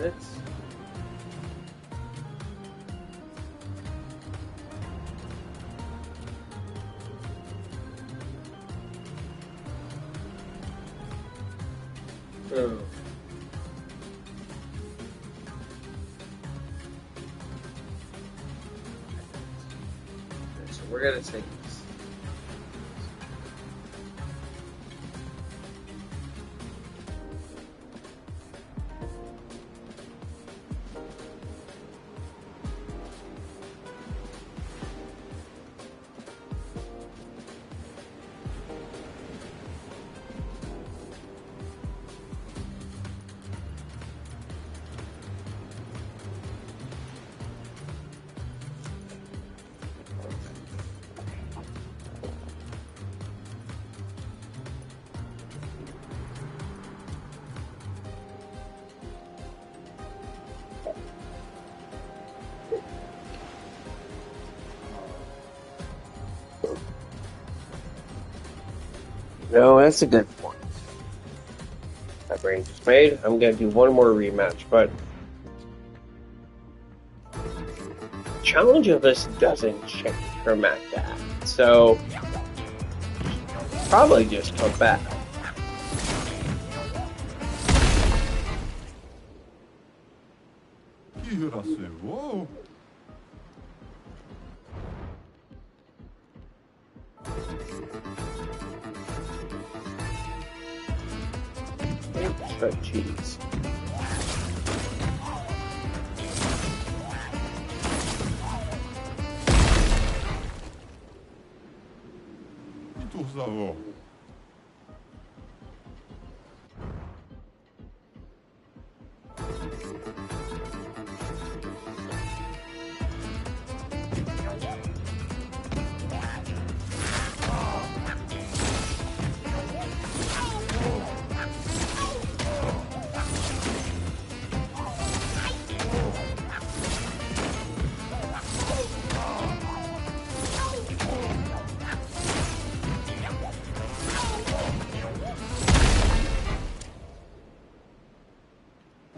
minutes. So, we're gonna take this. No, that's a good point. That range is made. I'm gonna do one more rematch, but challenge of this doesn't change from at that. So probably just come back. Kira se vou. Oh, jeez. E tu zavó.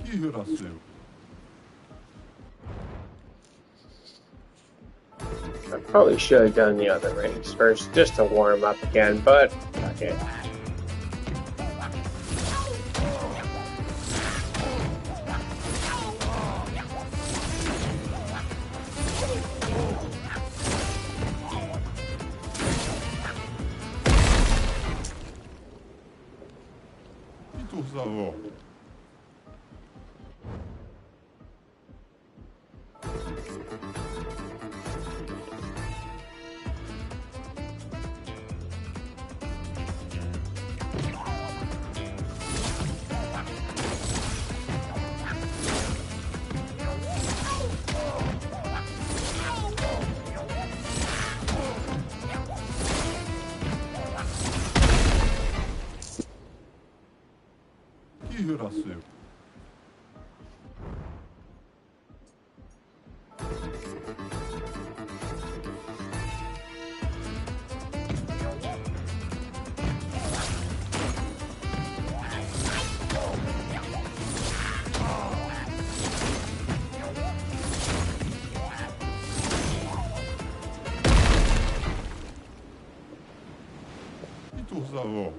Kira se. I probably should have done the other rings first just to warm up again, but okay. E tu zavó. Kira se. E tu zavó.